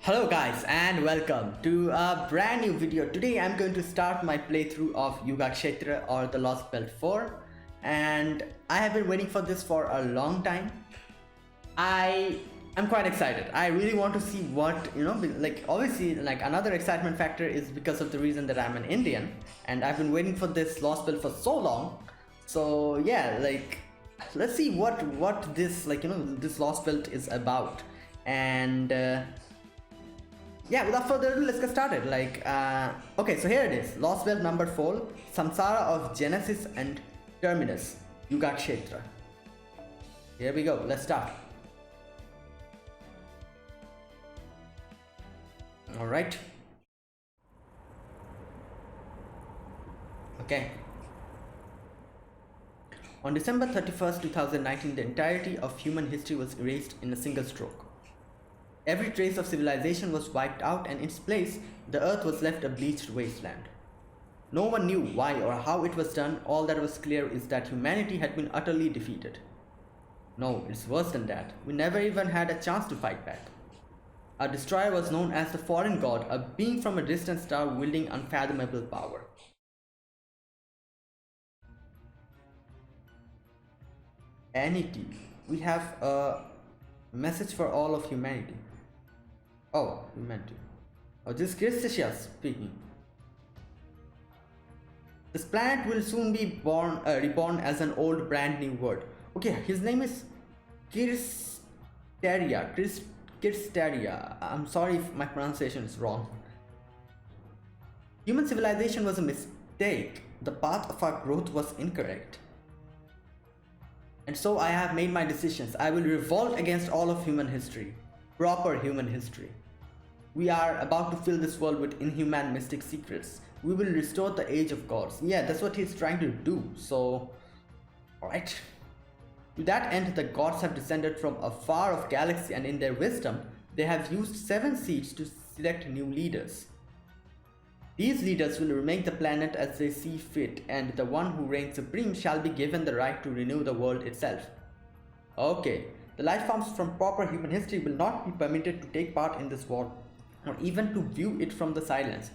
Hello guys and welcome to a brand new video. Today I'm going to start my playthrough of Yuga Kshetra or the Lostbelt 4, and I have been waiting for this for a long time. I'm quite excited. I really want to see what, like obviously like another excitement factor is because of the reason that I'm an Indian and I've been waiting for this Lostbelt for so long. So yeah, like let's see what this this Lostbelt is about. And yeah, without further ado, let's get started. Okay, so here it is, Lostbelt number 4, Samsara of Genesis and Terminus, Yuga Kshetra. Here we go, let's start. Alright. Okay. On December 31st, 2019, the entirety of human history was erased in a single stroke. Every trace of civilization was wiped out, and in its place, the earth was left a bleached wasteland. No one knew why or how it was done. All that was clear is that humanity had been utterly defeated. No, it's worse than that. We never even had a chance to fight back. Our destroyer was known as the Foreign God, a being from a distant star wielding unfathomable power. Anity, we have a message for all of humanity. Oh, humanity. Oh, this is Christia speaking. This planet will soon be reborn as an old brand new world. Okay, his name is Kirsteria. Kirsteria. I'm sorry if my pronunciation is wrong. Human civilization was a mistake. The path of our growth was incorrect. And so I have made my decisions. I will revolt against all of human history. Proper human history. We are about to fill this world with inhuman mystic secrets. We will restore the age of gods. Yeah, that's what he's trying to do. So, alright. To that end, the gods have descended from a far off galaxy, and in their wisdom, they have used 7 seeds to select new leaders. These leaders will remake the planet as they see fit, and the one who reigns supreme shall be given the right to renew the world itself. Okay, the life forms from proper human history will not be permitted to take part in this war, or even to view it from the silence.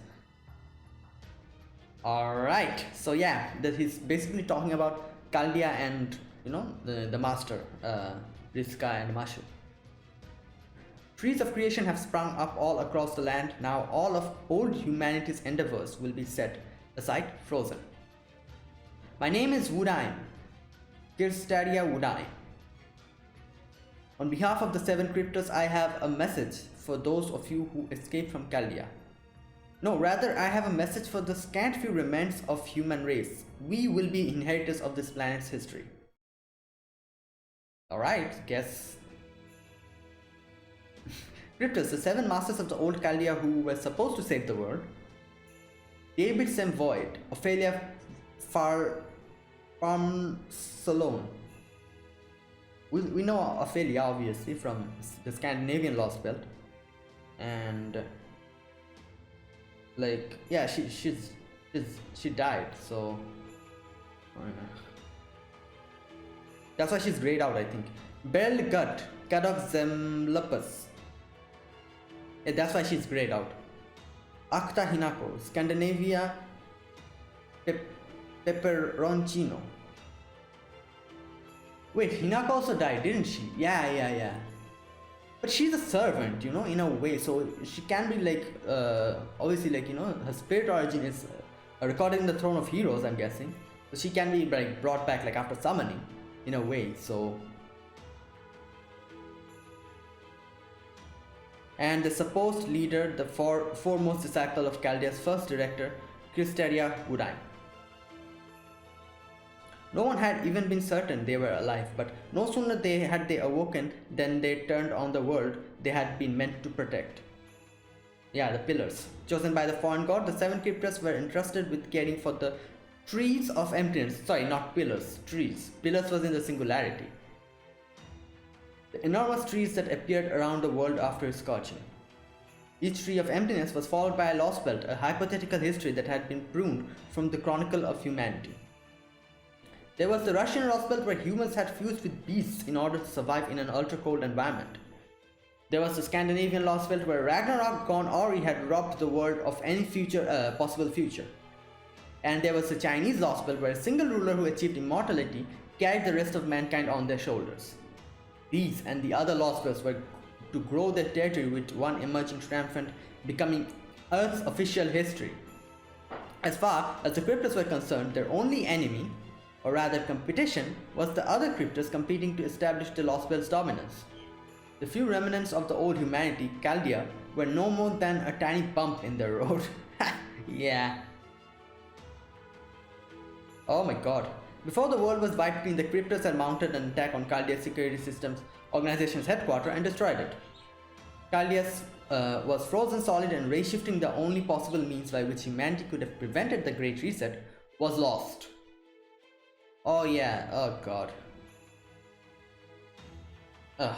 Alright, so yeah, that he's basically talking about Chaldea and, the master, Rizka and Mashu. Trees of creation have sprung up all across the land. Now all of old humanity's endeavors will be set aside, frozen. My name is Wudaim, Kirstaria Wudaim. On behalf of the 7 cryptos, I have a message for those of you who escaped from Chaldea. No, rather I have a message for the scant few remnants of human race. We will be inheritors of this planet's history. Alright, guess. Cryptos, the 7 masters of the old Chaldea who were supposed to save the world. David Sem Void, Ophelia Salone. We know Ophelia obviously from the Scandinavian Lostbelt, and like yeah, she died, so that's why she's grayed out, I think. Bell Gut, Kadok Zemlupus. Yeah, that's why she's grayed out. Akta Hinako, Scandinavia Peperoncino. Wait, Hinako also died, didn't she? Yeah. But she's a servant, in a way, so she can be like, obviously, like, her spirit origin is recorded in the Throne of Heroes, I'm guessing. So she can be like brought back like after summoning, in a way, so. And the supposed leader, the foremost disciple of Chaldea's first director, Kirsteria Wudaim. No one had even been certain they were alive, but no sooner had they awoken than they turned on the world they had been meant to protect. Yeah, the pillars. Chosen by the foreign god, the 7 cryptos were entrusted with caring for the trees of emptiness. Sorry, not pillars, trees. Pillars was in the singularity. The enormous trees that appeared around the world after its scorching. Each tree of emptiness was followed by a Lostbelt, a hypothetical history that had been pruned from the chronicle of humanity. There was the Russian Lostbelt where humans had fused with beasts in order to survive in an ultra-cold environment. There was the Scandinavian Lostbelt where Ragnarok gone Ori had robbed the world of any possible future. And there was the Chinese Lostbelt where a single ruler who achieved immortality carried the rest of mankind on their shoulders. These and the other Lostbelts were to grow their territory with one emerging triumphant becoming Earth's official history. As far as the cryptos were concerned, their only enemy, or rather competition, was the other cryptos competing to establish the Lostbelt's dominance. The few remnants of the old humanity, Chaldea, were no more than a tiny bump in their road. Yeah. Oh my god. Before the world was wiped clean, the cryptos had mounted an attack on Chaldea's security systems organization's headquarters and destroyed it. Chaldea was frozen solid, and race shifting, the only possible means by which humanity could have prevented the Great Reset, was lost. Oh yeah, oh god. Ugh.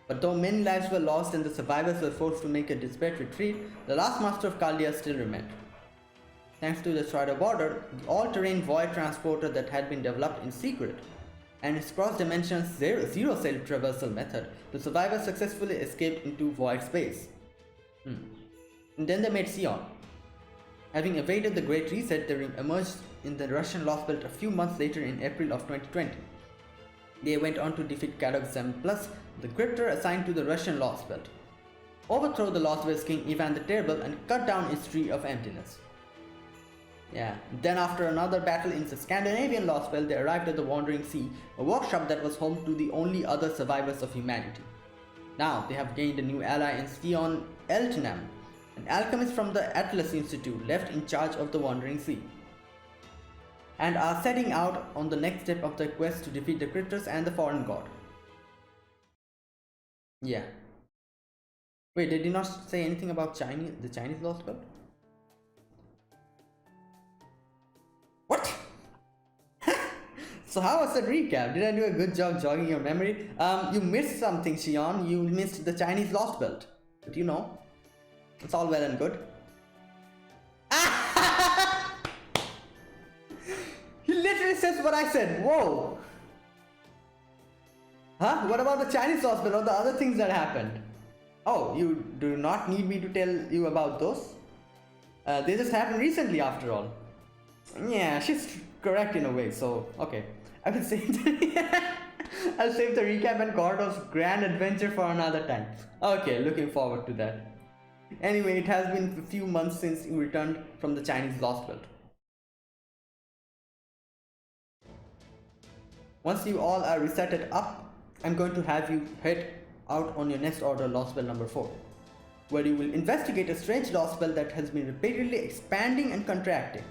But though many lives were lost and the survivors were forced to make a desperate retreat, the last master of Chaldea still remained. Thanks to the Strider Border, the all-terrain void transporter that had been developed in secret, and its cross-dimensional zero-cell traversal method, the survivors successfully escaped into void space. And then they met Sion. Having evaded the Great Reset, they emerged in the Russian Lostbelt a few months later in April of 2020. They went on to defeat Kazakhstan plus the cryptor assigned to the Russian Lostbelt, overthrow the Lostbelt's king Ivan the Terrible, and cut down its tree of emptiness. Yeah, then after another battle in the Scandinavian Lostbelt, they arrived at the Wandering Sea, a workshop that was home to the only other survivors of humanity. Now they have gained a new ally in Sion Eltnam, an alchemist from the Atlas Institute left in charge of the Wandering Sea, and are setting out on the next step of their quest to defeat the cryptos and the foreign god. Yeah. Wait, did he not say anything about the Chinese Lostbelt? What? So how was that recap? Did I do a good job jogging your memory? You missed something, Xion. You missed the Chinese Lostbelt. But you know, it's all well and good. He literally says what I said. Whoa. Huh? What about the Chinese Lostbelt or the other things that happened? Oh, you do not need me to tell you about those? They just happened recently after all. Yeah, she's correct in a way, so okay. I will save I'll save the recap and Gordo's grand adventure for another time. Okay, looking forward to that. Anyway, it has been a few months since you returned from the Chinese Lostbelt. Once you all are resetted up, I'm going to have you head out on your next order, Lostbelt number 4, where you will investigate a strange Lostbelt that has been repeatedly expanding and contracting.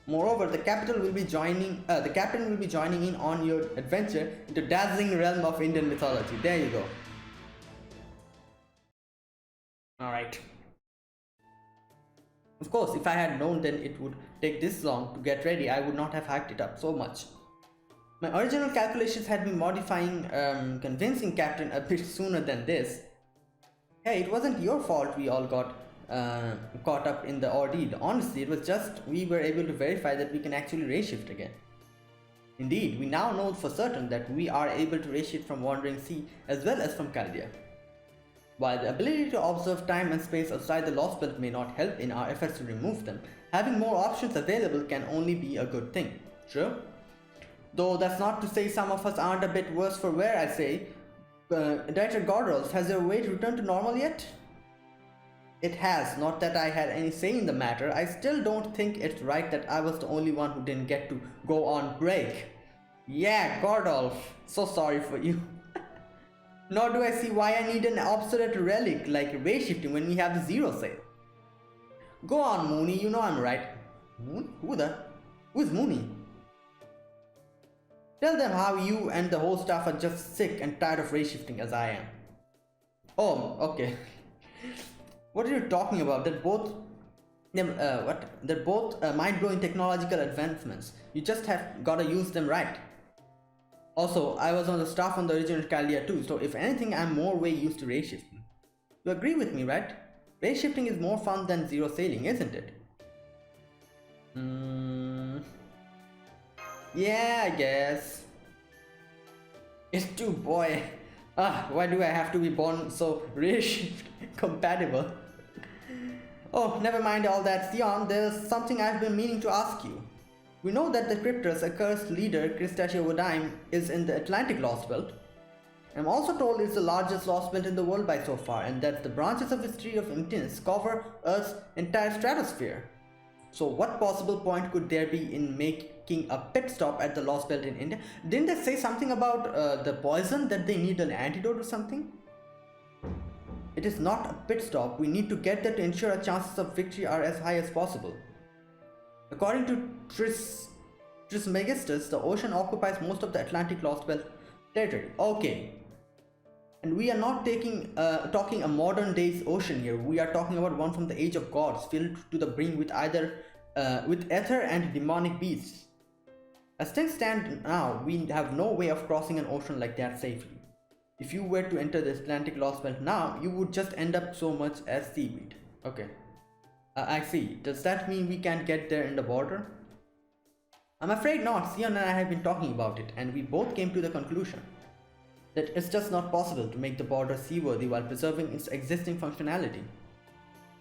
Moreover, the captain will be joining in on your adventure into dazzling realm of Indian mythology. There you go. Alright. Of course, if I had known then it would take this long to get ready, I would not have hyped it up so much. My original calculations had me modifying convincing Captain a bit sooner than this. Hey, it wasn't your fault we all got caught up in the ordeal. Honestly, it was just we were able to verify that we can actually race shift again. Indeed, we now know for certain that we are able to race shift from Wandering Sea as well as from Chaldea. While the ability to observe time and space outside the Lostbelt may not help in our efforts to remove them, having more options available can only be a good thing. True? Though that's not to say some of us aren't a bit worse for wear, I say. Director Gordolf, has your weight returned to normal yet? It has, not that I had any say in the matter. I still don't think it's right that I was the only one who didn't get to go on break. Yeah, Gordolf, so sorry for you. Nor do I see why I need an obsolete relic like race shifting when we have the zero sale. Go on, Mooney, you know I'm right. Who's Mooney? Tell them how you and the whole staff are just sick and tired of race shifting as I am. Oh, okay. What are you talking about? They're both mind-blowing technological advancements. You just have gotta use them right. Also, I was on the staff on the original Chaldea too, so if anything, I'm more way used to race shifting. You agree with me, right? Race shifting is more fun than zero sailing, isn't it? Yeah, I guess. It's too boy. Why do I have to be born so rich compatible? Oh, never mind all that, Sion. There's something I've been meaning to ask you. We know that the Cryptus, a cursed leader, Cristachio is in the Atlantic Lostbelt. I'm also told it's the largest Lostbelt in the world by so far, and that the branches of its tree of emptiness cover Earth's entire stratosphere. So, what possible point could there be in making a pit stop at the Lostbelt in India? Didn't they say something about the poison, that they need an antidote or something? It is not a pit stop. We need to get there to ensure our chances of victory are as high as possible. According to Trismegistus, the ocean occupies most of the Atlantic Lostbelt territory. Okay. And we are not talking a modern day's ocean here. We are talking about one from the age of gods, filled to the brim with with ether and demonic beasts. As things stand now, we have no way of crossing an ocean like that safely. If you were to enter the Atlantic Lostbelt now, you would just end up so much as seaweed. Okay. I see. Does that mean we can't get there in the border? I'm afraid not. Sion and I have been talking about it, and we both came to the conclusion that it's just not possible to make the border seaworthy while preserving its existing functionality.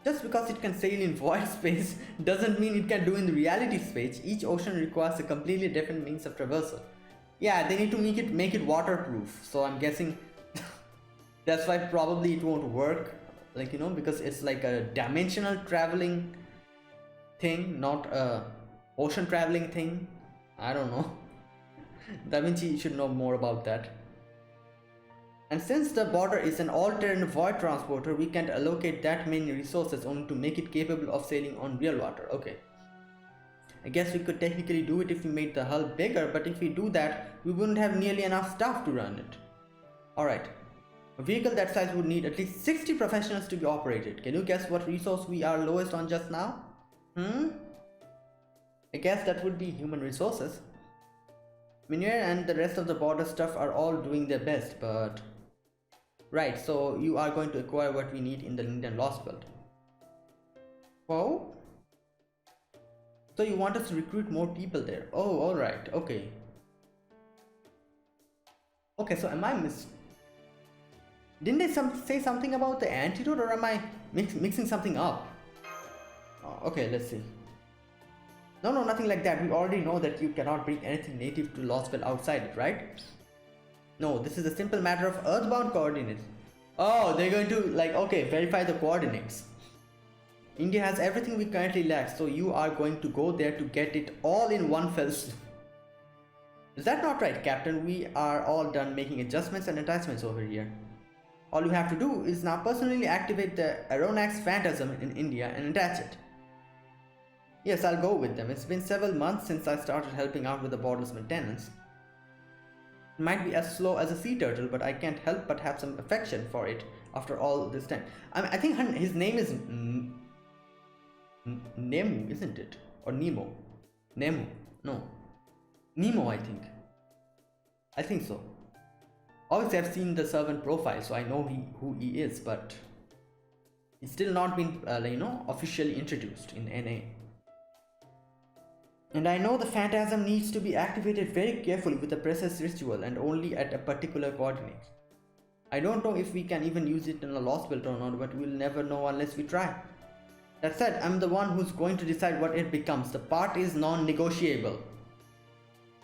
Just because it can sail in void space doesn't mean it can do in the reality space. Each ocean requires a completely different means of traversal. Yeah, they need to make it waterproof. So I'm guessing that's why probably it won't work. Like, you know, because it's like a dimensional traveling thing, not a ocean traveling thing. I don't know. Da Vinci should know more about that. And since the border is an all-terrain void transporter, we can't allocate that many resources only to make it capable of sailing on real water. Okay. I guess we could technically do it if we made the hull bigger, but if we do that, we wouldn't have nearly enough staff to run it. Alright. A vehicle that size would need at least 60 professionals to be operated. Can you guess what resource we are lowest on just now? I guess that would be human resources. Minier and the rest of the border stuff are all doing their best, but... Right, so you are going to acquire what we need in the Indian Lostbelt. Whoa? So you want us to recruit more people there? Oh, alright, okay. Okay, so am I Didn't they say something about the antidote, or am I mixing something up? Oh, okay, let's see. No, nothing like that. We already know that you cannot bring anything native to Lostbelt outside it, right? No, this is a simple matter of earthbound coordinates. Oh, they're going to, like, okay, verify the coordinates. India has everything we currently lack, so you are going to go there to get it all in one fell swoop. Is that not right, Captain? We are all done making adjustments and attachments over here. All you have to do is now personally activate the Aronnax Phantasm in India and attach it. Yes, I'll go with them. It's been several months since I started helping out with the border's maintenance. It might be as slow as a sea turtle, but I can't help but have some affection for it after all this time. I think his name is Nemu, isn't it? Or Nemo? Nemu. No. Nemo, I think. I think so. Obviously, I've seen the servant profile, so I know who he is, but he's still not been, officially introduced in NA. And I know the Phantasm needs to be activated very carefully with a precise ritual and only at a particular coordinate. I don't know if we can even use it in a Lostbelt or not, but we'll never know unless we try. That said, I'm the one who's going to decide what it becomes. The part is non-negotiable.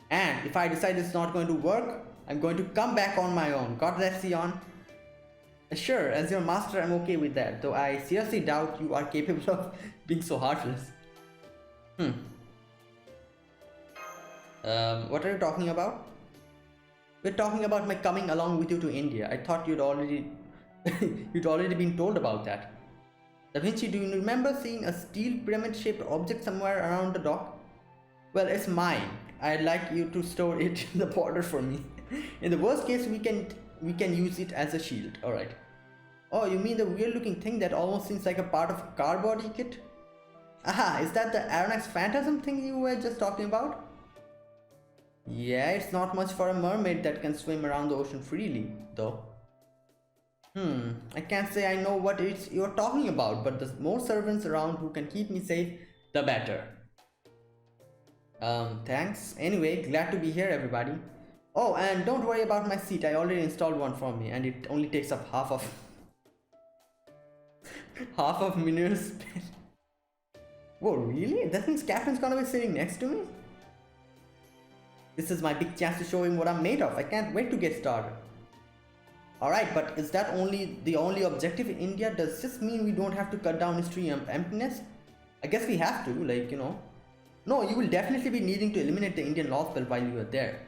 And if I decide it's not going to work, I'm going to come back on my own. Got that, Sion? Sure, as your master, I'm okay with that, though I seriously doubt you are capable of being so heartless. What are you talking about? We're talking about my coming along with you to India. I thought you'd already been told about that. Da Vinci, do you remember seeing a steel pyramid-shaped object somewhere around the dock? Well, it's mine. I'd like you to store it in the border for me. In the worst case, we can use it as a shield. Alright. Oh, you mean the weird-looking thing that almost seems like a part of a car body kit? Aha, is that the Aronnax Phantasm thing you were just talking about? Yeah, it's not much for a mermaid that can swim around the ocean freely, though. I can't say I know what you're talking about, but the more servants around who can keep me safe, the better. Thanks. Anyway, glad to be here, everybody. Oh, and don't worry about my seat. I already installed one for me, and it only takes up half of half of Minir's space. Whoa, really? That means Captain's gonna be sitting next to me? This is my big chance to show him what I'm made of. I can't wait to get started. Alright, but is that the only objective in India? Does this mean we don't have to cut down history and emptiness? I guess we have to, like, you know. No, you will definitely be needing to eliminate the Indian Lostbelt while you are there.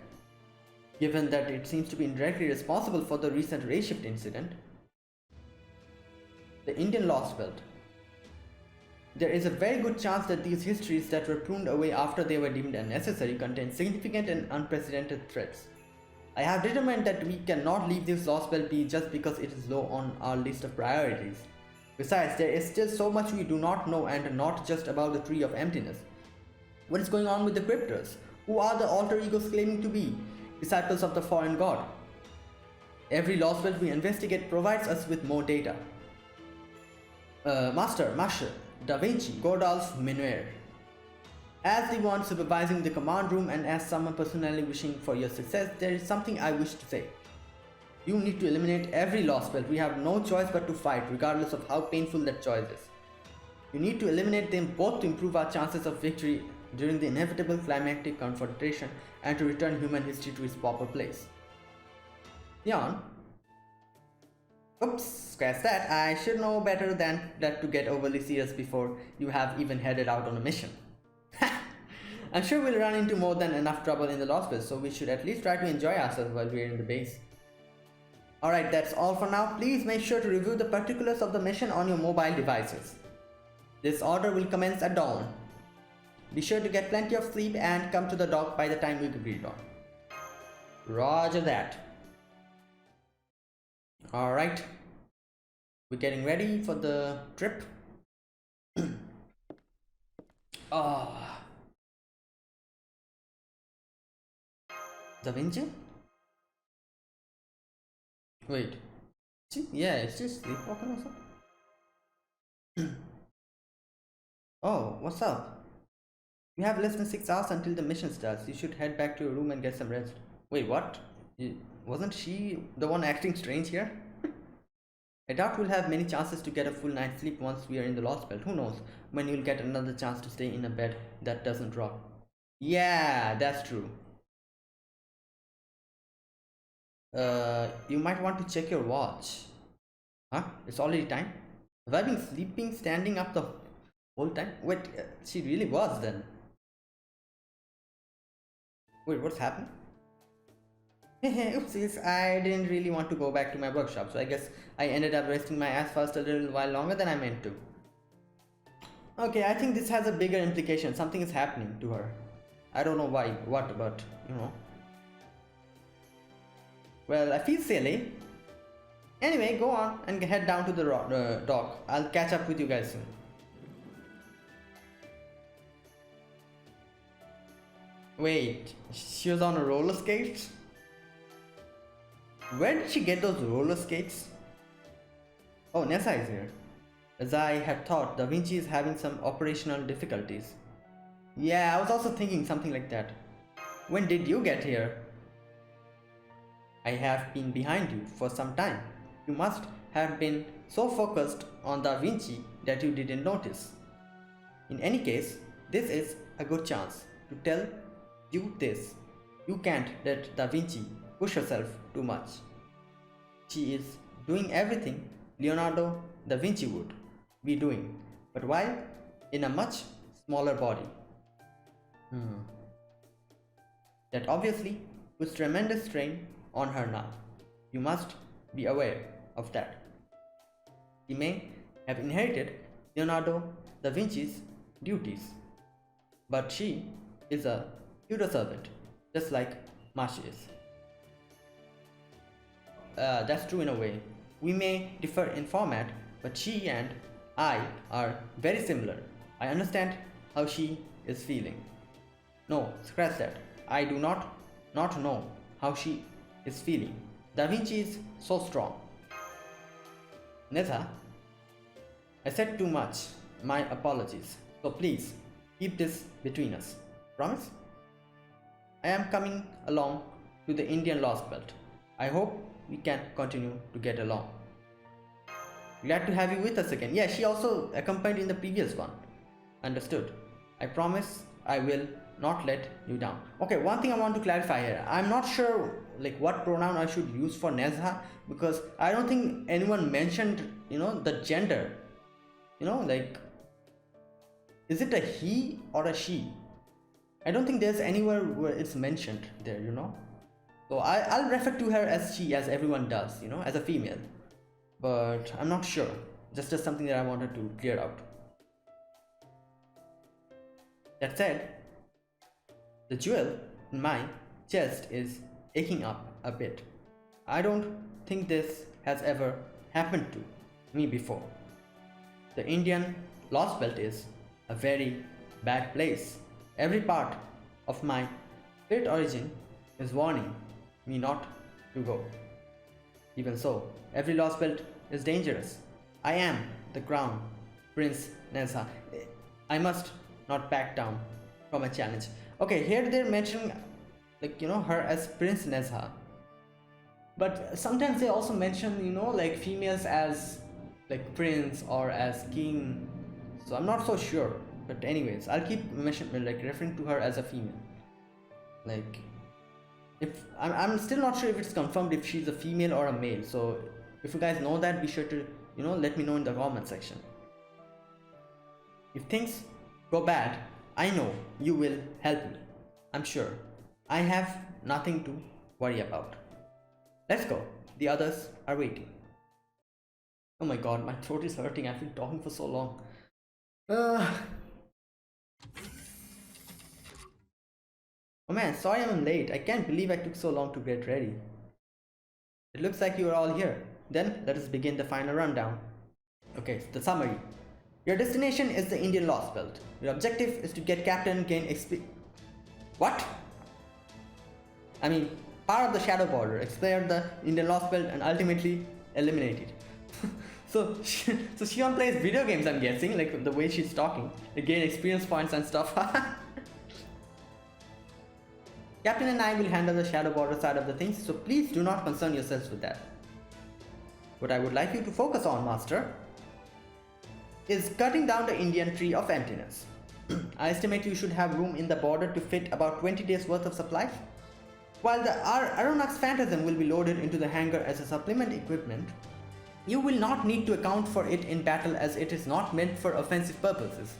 Given that it seems to be indirectly responsible for the recent ray shift incident. The Indian Lostbelt. There is a very good chance that these histories that were pruned away after they were deemed unnecessary contain significant and unprecedented threats. I have determined that we cannot leave this Lostbelt be just because it is low on our list of priorities. Besides, there is still so much we do not know, and not just about the Tree of Emptiness. What is going on with the Cryptors? Who are the alter egos claiming to be disciples of the foreign god? Every Lostbelt we investigate provides us with more data. Master Da Vinci Godolph Minuer. As the one supervising the command room and as someone personally wishing for your success, there is something I wish to say. You need to eliminate every Lostbelt. We have no choice but to fight, regardless of how painful that choice is. You need to eliminate them both to improve our chances of victory during the inevitable climactic confrontation and to return human history to its proper place. Leon? Oops, scratch that. I should know better than that to get overly serious before you have even headed out on a mission. I'm sure we'll run into more than enough trouble in the Lostbelt, so we should at least try to enjoy ourselves while we're in the base. Alright, that's all for now. Please make sure to review the particulars of the mission on your mobile devices. This order will commence at dawn. Be sure to get plenty of sleep and come to the dock by the time we agree on. Roger that. Alright. We're getting ready for the trip. Da Vinci? Wait. Yeah, it's just sleepwalking or something. Oh, what's up? You have less than 6 hours until the mission starts. You should head back to your room and get some rest. Wait, what? Wasn't she the one acting strange here? I doubt we'll have many chances to get a full night's sleep once we are in the Lostbelt. Who knows when you'll get another chance to stay in a bed that doesn't rock. Yeah, that's true. You might want to check your watch. Huh? It's already time? Have I been sleeping standing up the whole time? Wait, she really was then. Wait, what's happening? Oopsies, I didn't really want to go back to my workshop, so I guess I ended up resting my ass first a little while longer than I meant to. Okay, I think this has a bigger implication. Something is happening to her. I don't know why, what, but, you know. Well, I feel silly. Anyway, go on and head down to the dock. I'll catch up with you guys soon. Wait, she was on a roller skates? Where did she get those roller skates? Oh, Nessa is here. As I had thought, Da Vinci is having some operational difficulties. Yeah, I was also thinking something like that. When did you get here? I have been behind you for some time. You must have been so focused on Da Vinci that you didn't notice. In any case, this is a good chance to tell you this. You can't let Da Vinci push herself too much. She is doing everything Leonardo da Vinci would be doing, but while in a much smaller body. That obviously puts tremendous strain on her now. You must be aware of that. She may have inherited Leonardo da Vinci's duties, but she is a pseudo servant, just like Mashi is. That's true in a way. We may differ in format, but she and I are very similar. I understand how she is feeling. No, scratch that. I do not know how she is feeling. Da Vinci is so strong. Nessa, I said too much. My apologies. So please, keep this between us. Promise? I am coming along to the Indian Lostbelt. I hope we can continue to get along. Glad to have you with us again. Yeah, she also accompanied in the previous one. Understood. I promise I will not let you down. Okay, one thing I want to clarify here. I'm not sure like what pronoun I should use for Nezha, because I don't think anyone mentioned, the gender. Like, is it a he or a she? I don't think there's anywhere where it's mentioned there. So I'll refer to her as she, as everyone does, as a female. But I'm not sure. Just something that I wanted to clear out. That said, the jewel in my chest is aching up a bit. I don't think this has ever happened to me before. The Indian Lost Belt is a very bad place. Every part of my spirit origin is warning me not to go. Even so, every Lost Belt is dangerous. I am the crown Prince Nezha. I must not back down from a challenge. Okay, here they're mentioning her as Prince Nezha. But sometimes they also mention, like females as like prince or as king. So I'm not so sure. But anyways, I'll keep referring to her as a female. Like, if I'm still not sure if it's confirmed if she's a female or a male. So if you guys know that, be sure to let me know in the comment section. If things go bad, I know you will help me. I'm sure. I have nothing to worry about. Let's go. The others are waiting. Oh my god, my throat is hurting. I've been talking for so long. Oh man, sorry I'm late. I can't believe I took so long to get ready. It looks like you are all here. Then let us begin the final rundown. Okay, the summary. Your destination is the Indian Lost Belt. Your objective is to get Captain, gain XP. What? I mean, power of the Shadow Border, explore the Indian Lost Belt, and ultimately eliminate it. so Shion plays video games, I'm guessing, like the way she's talking. Gain experience points and stuff. Captain and I will handle the Shadow Border side of the things, so please do not concern yourselves with that. What I would like you to focus on, Master, is cutting down the Indian tree of emptiness. I estimate you should have room in the border to fit about 20 days worth of supplies. While the Aronnax Phantasm will be loaded into the hangar as a supplement equipment, you will not need to account for it in battle as it is not meant for offensive purposes.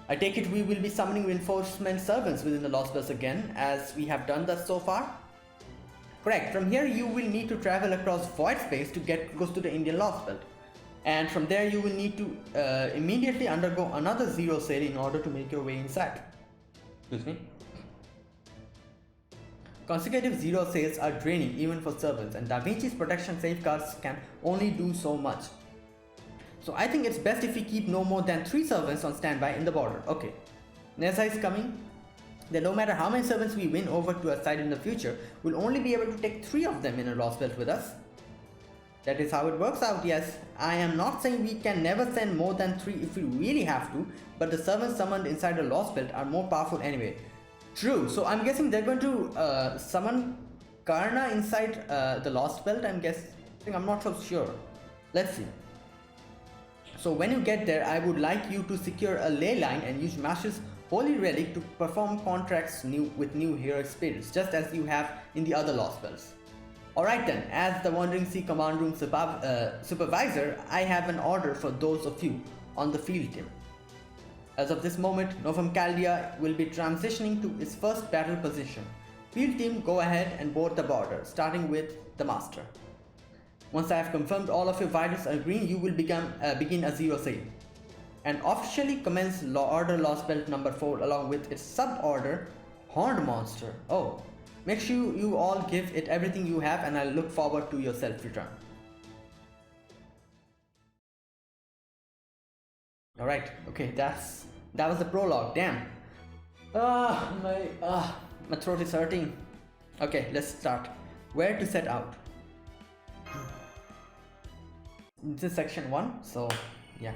I take it we will be summoning reinforcement servants within the Lost Belts again, as we have done thus so far? Correct, from here you will need to travel across void space to get close to the Indian Lost Belt. And from there you will need to immediately undergo another zero sale in order to make your way inside. Excuse me. Consecutive zero sales are draining even for servants, and Da Vinci's protection safeguards can only do so much. So I think it's best if we keep no more than 3 servants on standby in the border. Okay, Nezha is coming. Then no matter how many servants we win over to our side in the future, we'll only be able to take 3 of them in a Lost Belt with us. That is how it works out, yes. I am not saying we can never send more than 3 if we really have to, but the servants summoned inside the Lost Belt are more powerful anyway. True, so I'm guessing they're going to summon Karna inside the Lost Belt, I'm guessing. I'm not so sure. Let's see. So when you get there, I would like you to secure a ley line and use Mash's Holy Relic to perform contracts with new heroic spirits, just as you have in the other Lost Belts. Alright then, as the Wandering Sea Command Room supervisor, I have an order for those of you on the field team. As of this moment, Novum Chaldea will be transitioning to its first battle position. Field team, go ahead and board the border, starting with the Master. Once I have confirmed all of your vitals are green, you will begin a zero sale and officially commence Order Lost Belt number 4 along with its sub-order Horned Monster. Oh, make sure you all give it everything you have, and I look forward to your self-return. Alright, okay, that was the prologue, damn. My throat is hurting. Okay, let's start. Where to set out? This is section 1, so yeah.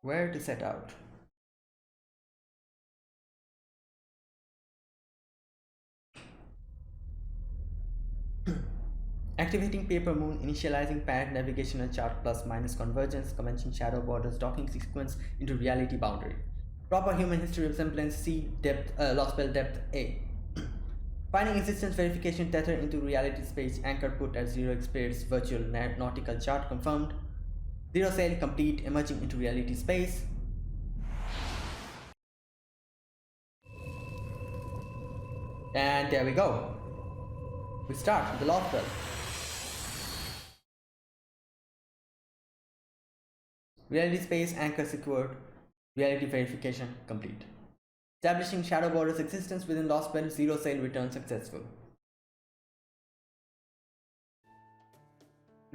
Where to set out? Activating paper moon, initializing parent navigational chart plus minus convergence, commencing shadow borders, docking sequence into reality boundary. Proper human history resemblance C depth, Lostbelt depth A. Finding existence verification tether into reality space, anchor put at 0 experience virtual nautical chart confirmed. 0 sail complete, emerging into reality space. And there we go. We start with the Lostbelt. Reality space anchor secured. Reality verification complete. Establishing shadow borders existence within Lostbelt, 0 sail return successful.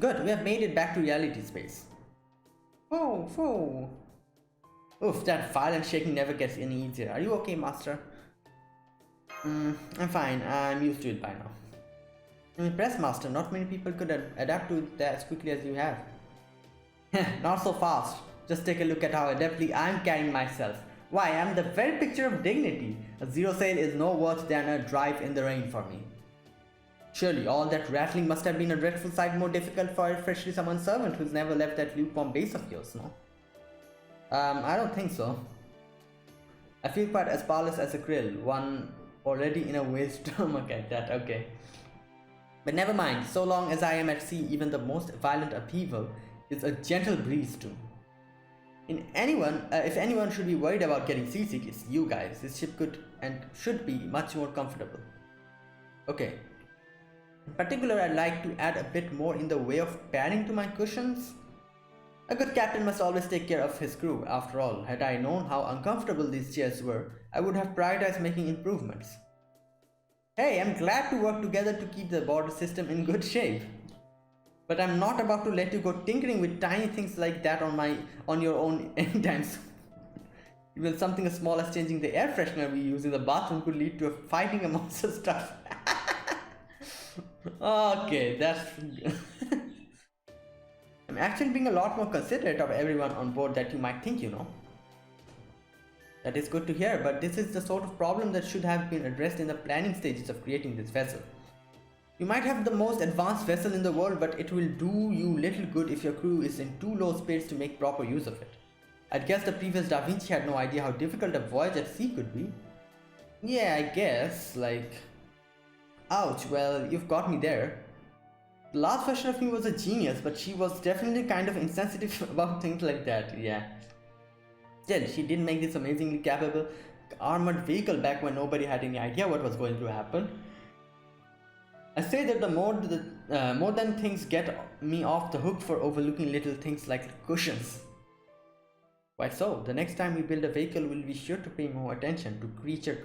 Good, we have made it back to reality space. Oh, whoa. Oof, that violent shaking never gets any easier. Are you okay, master? I'm fine. I'm used to it by now. I'm impressed, master. Not many people could adapt to it as quickly as you have. Not so fast. Just take a look at how adeptly I'm carrying myself. Why, I'm the very picture of dignity. A 0 sail is no worse than a drive in the rain for me. Surely all that rattling must have been a dreadful sight more difficult for a freshly summoned servant who's never left that lukewarm base of yours, no? I don't think so. I feel quite as powerless as a krill, one already in a waste stomach at that, okay. But never mind, so long as I am at sea, even the most violent upheaval is a gentle breeze too. If anyone should be worried about getting seasick, it's you guys. This ship could and should be much more comfortable. Okay. In particular, I'd like to add a bit more in the way of padding to my cushions. A good captain must always take care of his crew. After all, had I known how uncomfortable these chairs were, I would have prioritized making improvements. Hey, I'm glad to work together to keep the border system in good shape. But I'm not about to let you go tinkering with tiny things like that on your own anytime soon. Even something as small as changing the air freshener we use in the bathroom could lead to a fighting amongst the stuff. Okay, that's... I'm actually being a lot more considerate of everyone on board that you might think, you know. That is good to hear, but this is the sort of problem that should have been addressed in the planning stages of creating this vessel. You might have the most advanced vessel in the world, but it will do you little good if your crew is in too low spirits to make proper use of it. I'd guess the previous Da Vinci had no idea how difficult a voyage at sea could be. Yeah, I guess, like... Ouch, well, you've got me there. The last version of me was a genius, but she was definitely kind of insensitive about things like that, yeah. Still, she did make this amazingly capable armored vehicle back when nobody had any idea what was going to happen. I say that the more than things get me off the hook for overlooking little things like cushions. Why so? The next time we build a vehicle, we'll be sure to pay more attention to creature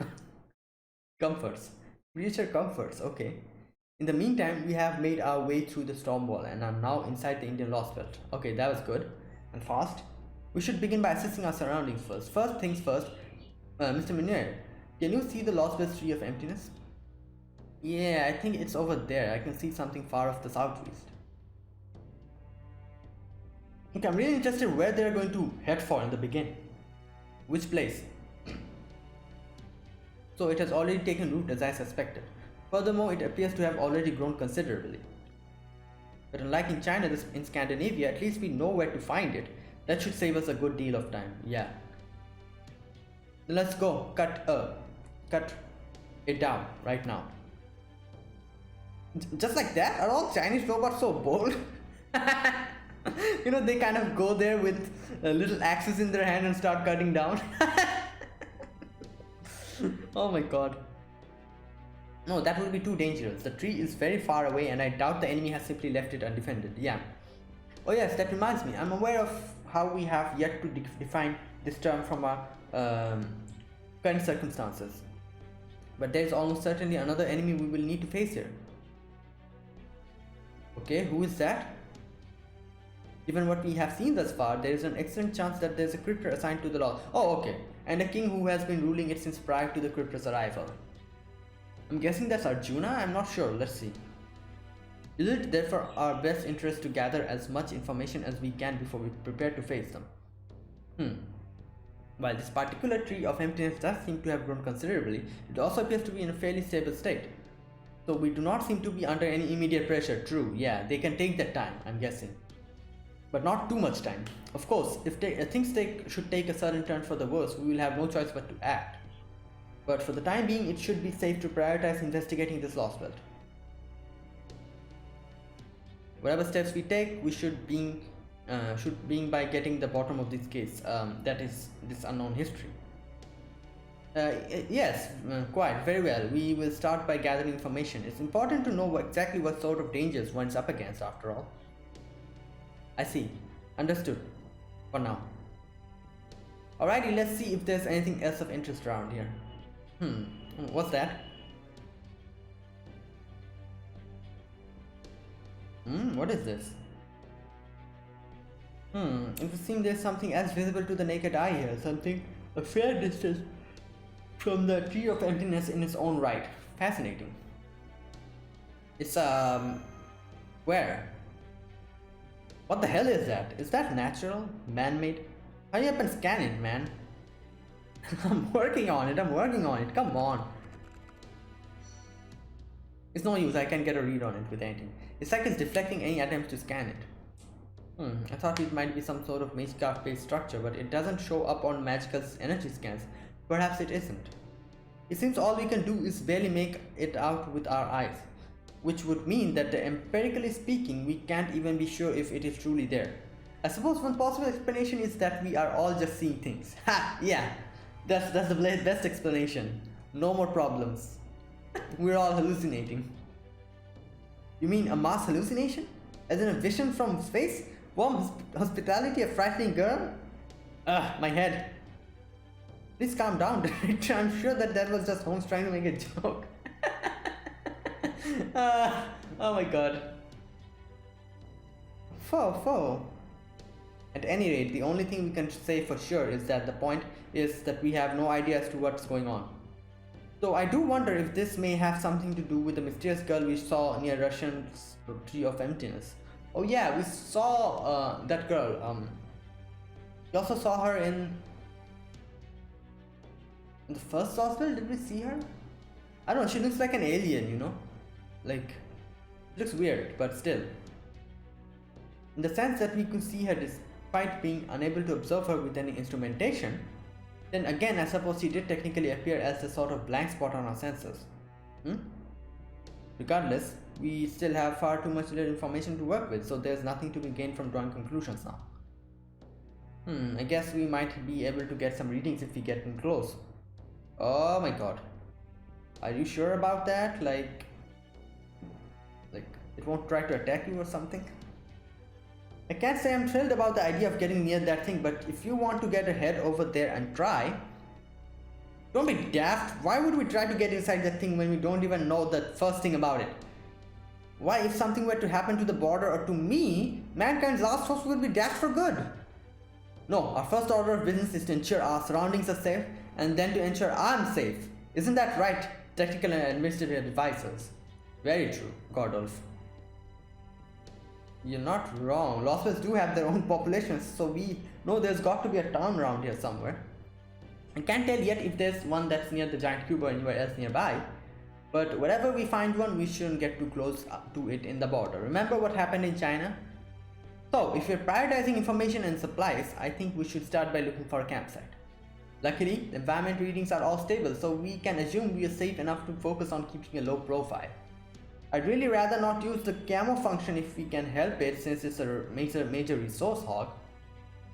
comforts. Creature comforts, okay. In the meantime, we have made our way through the storm wall and are now inside the Indian Lostbelt. Okay, that was good and fast. We should begin by assessing our surroundings first. First things first, Mr. Munir, can you see the Lostbelt's tree of emptiness? Yeah, I think it's over there. I can see something far off the southeast. Okay, I'm really interested where they're going to head for in the beginning. Which place? So it has already taken root as I suspected. Furthermore, it appears to have already grown considerably. But unlike in China, in Scandinavia, at least we know where to find it. That should save us a good deal of time, yeah. Then let's go, cut it down right now. Just like that? Are all Chinese robots so bold? You know, they kind of go there with little axes in their hand and start cutting down. Oh my god. No, that would be too dangerous. The tree is very far away and I doubt the enemy has simply left it undefended. Yeah. Oh yes, that reminds me. I'm aware of how we have yet to define this term from our current circumstances. But there is almost certainly another enemy we will need to face here. Okay, who is that? Given what we have seen thus far, there is an excellent chance that there is a cryptor assigned to the law. Oh, okay. And a king who has been ruling it since prior to the cryptor's arrival. I'm guessing that's Arjuna? I'm not sure. Let's see. Is it therefore our best interest to gather as much information as we can before we prepare to face them? While this particular tree of emptiness does seem to have grown considerably, it also appears to be in a fairly stable state. So we do not seem to be under any immediate pressure. True, yeah, they can take that time, I'm guessing. But not too much time. Of course, if things should take a sudden turn for the worse, we will have no choice but to act. But for the time being, it should be safe to prioritize investigating this Lostbelt. Whatever steps we take, we should be by getting the bottom of this case, that is this unknown history. Yes, quite, very well. We will start by gathering information. It's important to know exactly what sort of dangers one's up against, after all. I see. Understood. For now. Alrighty, let's see if there's anything else of interest around here. What's that? What is this? It would seem there's something else visible to the naked eye here. Something a fair distance from the tree of emptiness in its own right. Fascinating. It's, where? What the hell is that? Is that natural? Man-made? Hurry up and scan it, man. I'm working on it, come on. It's no use, I can't get a read on it with anything. It's like it's deflecting any attempts to scan it. I thought it might be some sort of Magecraft-based structure, but it doesn't show up on Magical's energy scans. Perhaps it isn't. It seems all we can do is barely make it out with our eyes, which would mean that, empirically speaking, we can't even be sure if it is truly there. I suppose one possible explanation is that we are all just seeing things. Ha! Yeah! That's the best explanation. No more problems. We're all hallucinating. You mean a mass hallucination? As in a vision from space? Warm hospitality, a frightening girl? My head. Please calm down. I'm sure that was just Holmes trying to make a joke. Oh my god. Foe. At any rate, the only thing we can say for sure is that the point is that we have no idea as to what's going on. So I do wonder if this may have something to do with the mysterious girl we saw near Russian's Tree of Emptiness. Oh yeah, we saw that girl. We also saw her in the first Lostbelt. Did we see her? I don't know, she looks like an alien, you know? Like, it looks weird, but still. In the sense that we could see her despite being unable to observe her with any instrumentation, then again I suppose she did technically appear as a sort of blank spot on our sensors. Regardless, we still have far too much little information to work with, so there's nothing to be gained from drawing conclusions now. I guess we might be able to get some readings if we get in close. Oh my god. Are you sure about that? Like it won't try to attack you or something? I can't say I'm thrilled about the idea of getting near that thing, but if you want to get a head over there and try... Don't be daft. Why would we try to get inside that thing when we don't even know the first thing about it? Why, if something were to happen to the border or to me, mankind's last hope would be dashed for good. No, our first order of business is to ensure our surroundings are safe, and then to ensure I'm safe. Isn't that right, technical and administrative advisors? Very true, Gordolf. You're not wrong. Lostbelts do have their own populations, so we know there's got to be a town around here somewhere. I can't tell yet if there's one that's near the giant cube or anywhere else nearby, but wherever we find one, we shouldn't get too close to it in the border. Remember what happened in China? So, if we're prioritizing information and supplies, I think we should start by looking for a campsite. Luckily, the environment readings are all stable, so we can assume we are safe enough to focus on keeping a low profile. I'd really rather not use the camo function if we can help it, since it's a major resource hog.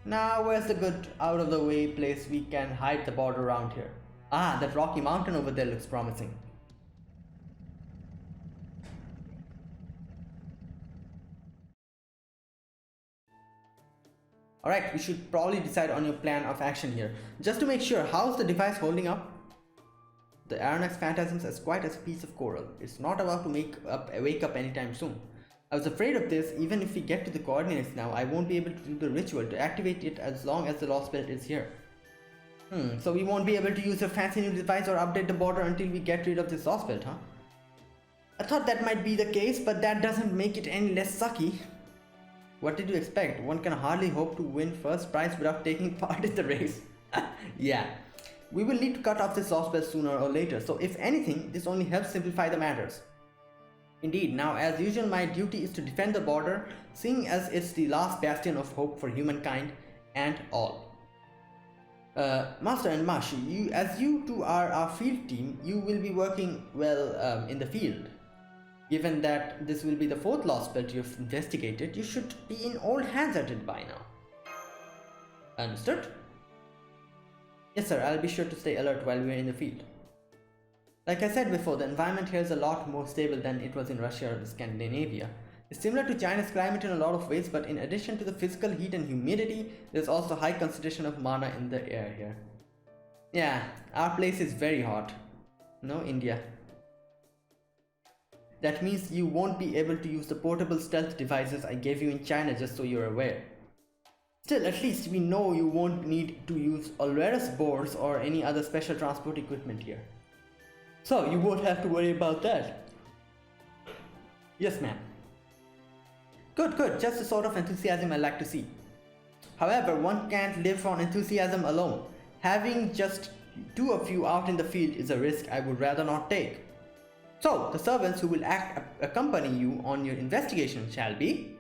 Now, where's the good out of the way place we can hide the border around here? Ah, that rocky mountain over there looks promising. Alright, we should probably decide on your plan of action here. Just to make sure, how's the device holding up? The Aronnax phantasms as quiet as a piece of coral. It's not about to wake up anytime soon. I was afraid of this. Even if we get to the coordinates now, I won't be able to do the ritual to activate it as long as the Lostbelt is here. So we won't be able to use a fancy new device or update the border until we get rid of this Lostbelt, huh? I thought that might be the case, but that doesn't make it any less sucky. What did you expect? One can hardly hope to win first prize without taking part in the race. Yeah. We will need to cut off this Lostbelt sooner or later, so if anything, this only helps simplify the matters. Indeed, now as usual my duty is to defend the border, seeing as it's the last bastion of hope for humankind and all. Master and Mashi, as you two are our field team, you will be working well in the field. Given that this will be the fourth Lostbelt you've investigated, you should be in all hands at it by now. Understood? Yes sir, I'll be sure to stay alert while we're in the field. Like I said before, the environment here is a lot more stable than it was in Russia or Scandinavia. It's similar to China's climate in a lot of ways, but in addition to the physical heat and humidity, there's also high concentration of mana in the air here. Yeah, our place is very hot. No, India. That means you won't be able to use the portable stealth devices I gave you in China, just so you're aware. Still, at least we know you won't need to use Olveras boards or any other special transport equipment here. So, you won't have to worry about that. Yes, ma'am. Good, good, just the sort of enthusiasm I like to see. However, one can't live on enthusiasm alone. Having just two of you out in the field is a risk I would rather not take. So, the servants who will accompany you on your investigation shall be...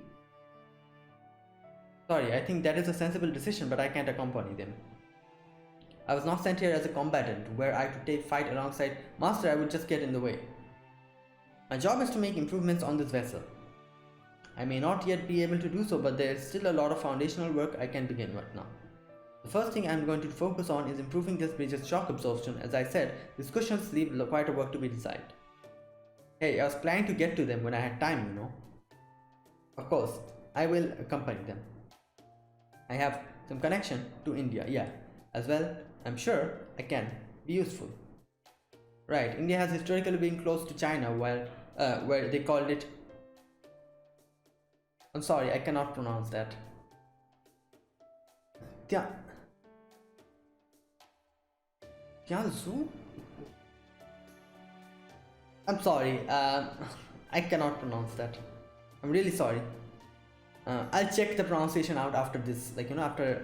Sorry, I think that is a sensible decision, but I can't accompany them. I was not sent here as a combatant, were I to take fight alongside Master I would just get in the way. My job is to make improvements on this vessel. I may not yet be able to do so, but there is still a lot of foundational work I can begin right now. The first thing I am going to focus on is improving this bridge's shock absorption. As I said, these cushions leave quite a work to be desired. Hey, I was planning to get to them when I had time, you know. Of course, I will accompany them. I have some connection to India, yeah. As well, I'm sure I can be useful. Right, India has historically been close to China, while where they called it... I'm sorry, I cannot pronounce that. Jiangsu? I'm sorry, I cannot pronounce that. I'm really sorry. I'll check the pronunciation out after this, like, you know, after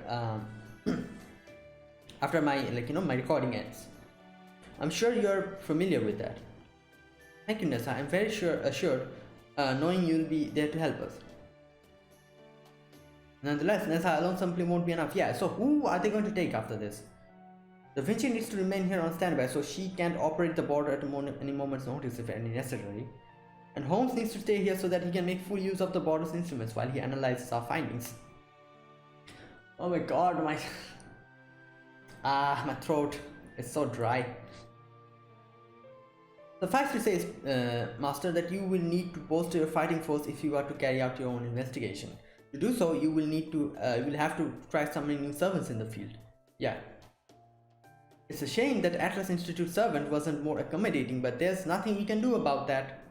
after my, like, you know, my recording ends. I'm sure you're familiar with that. Thank you, Nessa. I'm very assured, knowing you'll be there to help us. Nonetheless, Nessa alone simply won't be enough. Yeah, so who are they going to take after this? Da Vinci needs to remain here on standby so she can't operate the border at any moment's notice if any necessary. And Holmes needs to stay here so that he can make full use of the border's instruments while he analyzes our findings. Oh my god, my my throat is so dry. Suffice to say, Master, that you will need to bolster your fighting force if you are to carry out your own investigation. To do so, you will need to you will have to try summoning new servants in the field. Yeah. It's a shame that Atlas Institute servant wasn't more accommodating, but there's nothing we can do about that.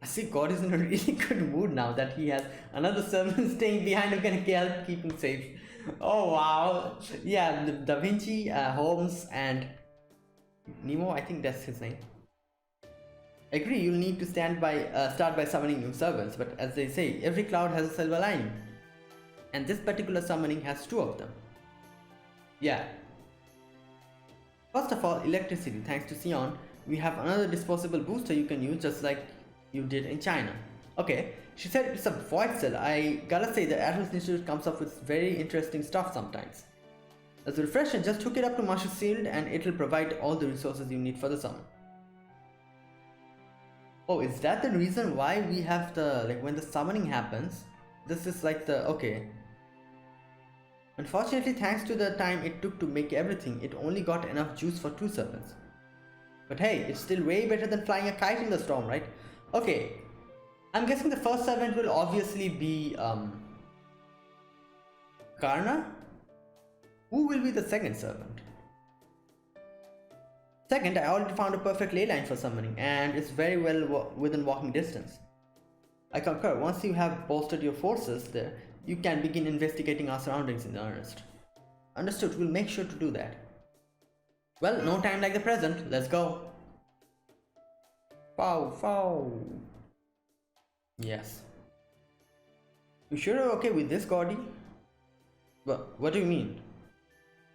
I see God is in a really good mood now that he has another servant staying behind who can help keep him safe. Oh wow. Yeah, Da Vinci, Holmes and Nemo, I think that's his name. I agree, you'll need to start by summoning new servants, but as they say, every cloud has a silver lining. And this particular summoning has two of them. Yeah. First of all, electricity. Thanks to Sion, we have another disposable booster you can use just like you did in China. Okay, she said it's a void cell. I gotta say the Atlas Institute comes up with very interesting stuff sometimes. As a refresher, just hook it up to Marshall's shield and it'll provide all the resources you need for the summon. Oh, is that the reason why we have the, like, when the summoning happens, this is like the, okay. Unfortunately, thanks to the time it took to make everything, it only got enough juice for 2 servants. But hey, it's still way better than flying a kite in the storm, right? Okay, I'm guessing the first servant will obviously be, Karna? Who will be the second servant? Second, I already found a perfect ley line for summoning, and it's very well within walking distance. I concur, once you have bolstered your forces there, you can begin investigating our surroundings in earnest. Understood, we'll make sure to do that. Well, no time like the present, let's go. Fow. Yes. You sure you're okay with this, Gordy? What do you mean?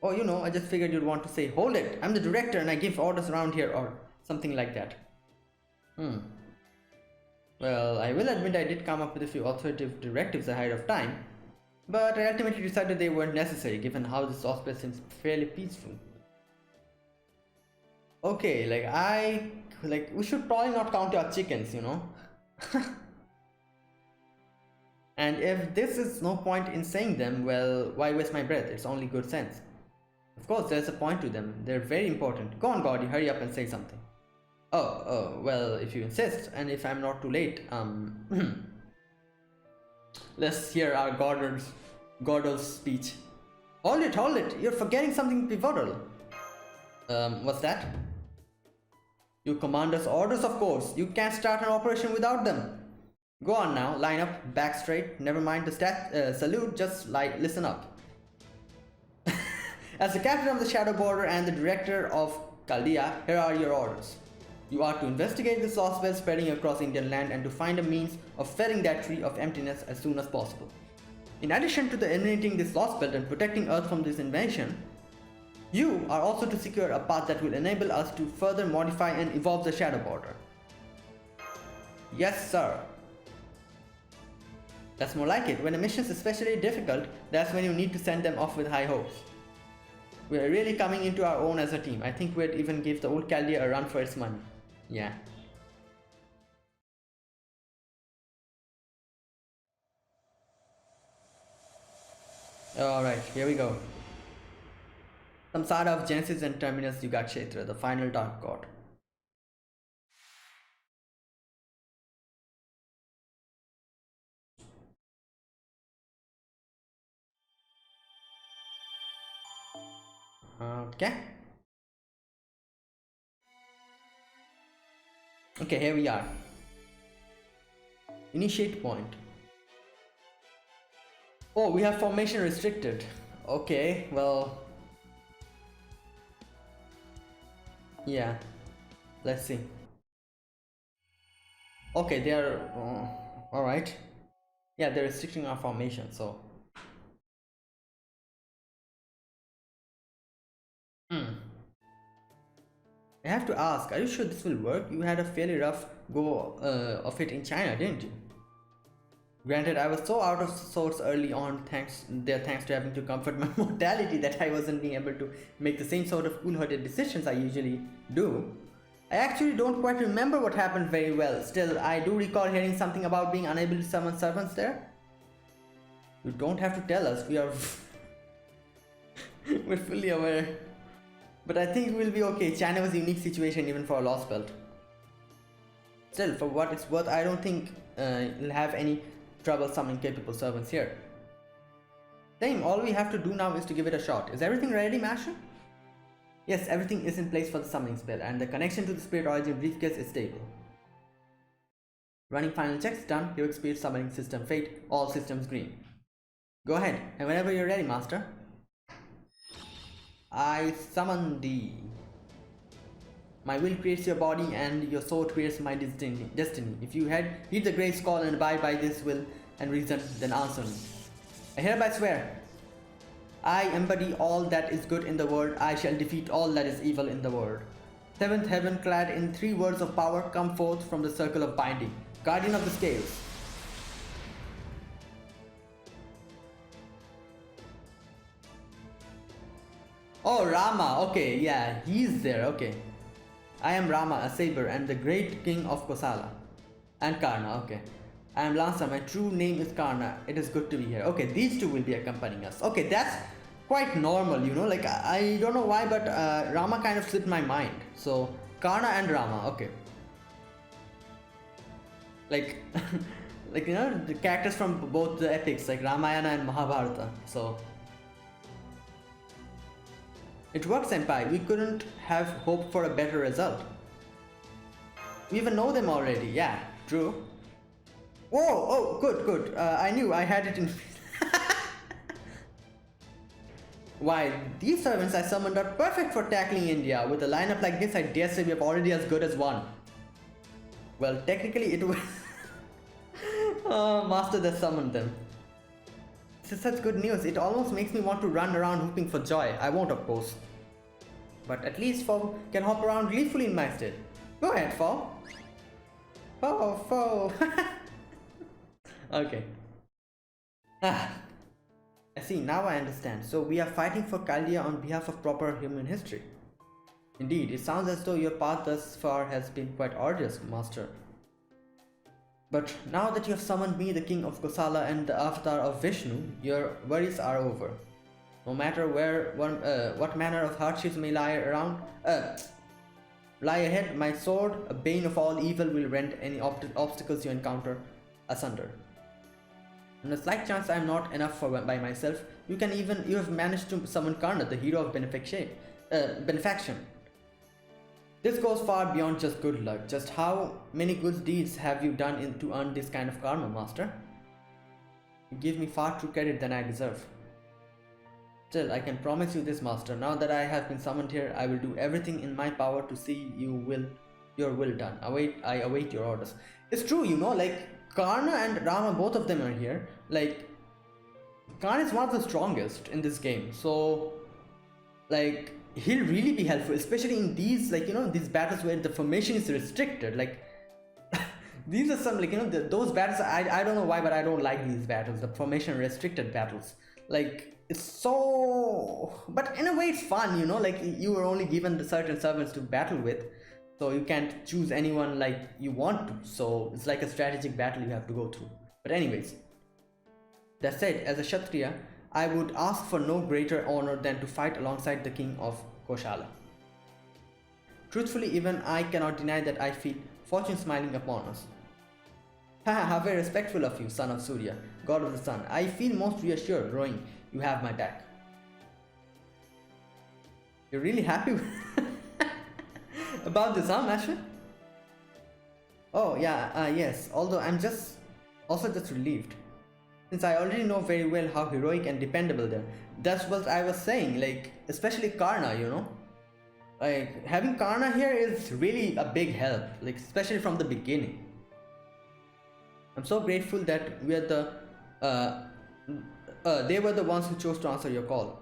Oh, you know, I just figured you'd want to say, hold it, I'm the director and I give orders around here, or something like that. Well, I will admit I did come up with a few authoritative directives ahead of time, but I ultimately decided they weren't necessary given how this hospital seems fairly peaceful. Okay, we should probably not count our chickens, you know? And if this is no point in saying them, well, why waste my breath? It's only good sense. Of course, there's a point to them. They're very important. Go on, Gordy, hurry up and say something. Oh, well, if you insist, and if I'm not too late, let's hear our Gordo's speech. Hold it, you're forgetting something pivotal. What's that? You commander's orders, of course. You can't start an operation without them. Go on now, line up, back straight, never mind the salute, just listen up. As the captain of the Shadow Border and the director of Chaldea, here are your orders. You are to investigate this Lostbelt spreading across Indian land and to find a means of felling that tree of emptiness as soon as possible. In addition to eliminating this Lostbelt and protecting Earth from this invasion, you are also to secure a path that will enable us to further modify and evolve the Shadow Border. Yes, sir. That's more like it. When a mission is especially difficult, that's when you need to send them off with high hopes. We are really coming into our own as a team. I think we'd even give the old Chaldea a run for its money. Yeah. Alright, here we go. Samsara of Genesis and Terminus Yuga Kshetra, the final Dark God. Okay. Okay, here we are. Initiate point. Oh, we have formation restricted. Okay, well. Yeah. Let's see. Okay, they are. Alright. Yeah, they're restricting our formation, so. I have to ask, are you sure this will work? You had a fairly rough go of it in China, didn't you? Granted, I was so out of sorts early on, thanks to having to comfort my mortality, that I wasn't being able to make the same sort of cool-hearted decisions I usually do. I actually don't quite remember what happened very well. Still, I do recall hearing something about being unable to summon servants there. You don't have to tell us, we are we're fully aware. But I think we'll be okay. China was a unique situation even for a Lostbelt. Still, for what it's worth, I don't think you'll have any trouble summoning capable servants here. Same, all we have to do now is to give it a shot. Is everything ready, Master? Yes, everything is in place for the summoning spell, and the connection to the Spirit Origin briefcase is stable. Running final checks done. Heroic Spirit Summoning System Fate, all systems green. Go ahead, and whenever you're ready, Master. I summon thee. My will creates your body and your soul creates my destiny. If you heed the Grace Call and abide by this will and reason, then answer me. I hereby swear, I embody all that is good in the world, I shall defeat all that is evil in the world. Seventh heaven, clad in 3 words of power, come forth from the circle of binding. Guardian of the scales. Oh, Rama, okay, yeah, he's there, okay. I am Rama, a saber, and the great king of Kosala. And Karna, okay. I am Lancer, my true name is Karna. It is good to be here. Okay, these two will be accompanying us. Okay, that's quite normal, you know, like, I don't know why, but Rama kind of slipped my mind. So, Karna and Rama, okay. Like, like, you know, the characters from both the epics, like Ramayana and Mahabharata, so. It worked, Senpai. We couldn't have hoped for a better result. We even know them already. Yeah, true. Whoa, oh, good. I knew I had it in... Why, these servants I summoned are perfect for tackling India. With a lineup like this, I dare say we have already as good as one. Well, technically it was... Oh, Master that summoned them. This is such good news, it almost makes me want to run around whooping for joy. I won't, of course. But at least Fog can hop around gleefully in my stead. Go ahead, Fog. Foe. Okay. Ah, I see, now I understand. So we are fighting for Kalia on behalf of proper human history. Indeed, it sounds as though your path thus far has been quite arduous, Master. But now that you have summoned me, the king of Kosala and the avatar of Vishnu, your worries are over. No matter what manner of hardships may lie ahead, my sword, a bane of all evil, will rend any obstacles you encounter asunder. On a slight chance I am not enough by myself, you have managed to summon Karna, the hero of benefaction. This goes far beyond just good luck. Just how many good deeds have you done to earn this kind of karma, Master? You give me far too credit than I deserve. Still, I can promise you this, Master. Now that I have been summoned here, I will do everything in my power to see your will done. I await your orders. It's true, like Karna and Rama, both of them are here. Like, Karna is one of the strongest in this game, so like he'll really be helpful, especially in these these battles where the formation is restricted. Like these are some those battles. I don't know why, but I don't like these battles, the formation restricted battles. Like it's so, but in a way it's fun, like you were only given the certain servants to battle with, so you can't choose anyone like you want to, so it's like a strategic battle you have to go through. But anyways, that said, as a Kshatriya, I would ask for no greater honor than to fight alongside the king of Koshala. Truthfully, even I cannot deny that I feel fortune smiling upon us. How very respectful of you, son of Surya, god of the sun. I feel most reassured knowing you have my back. You're really happy about this, huh, Master? Oh, yeah, yes. Although I'm just relieved, since I already know very well how heroic and dependable they are. That's what I was saying, like, especially Karna, Like, having Karna here is really a big help, like, especially from the beginning. I'm so grateful that we are they were the ones who chose to answer your call.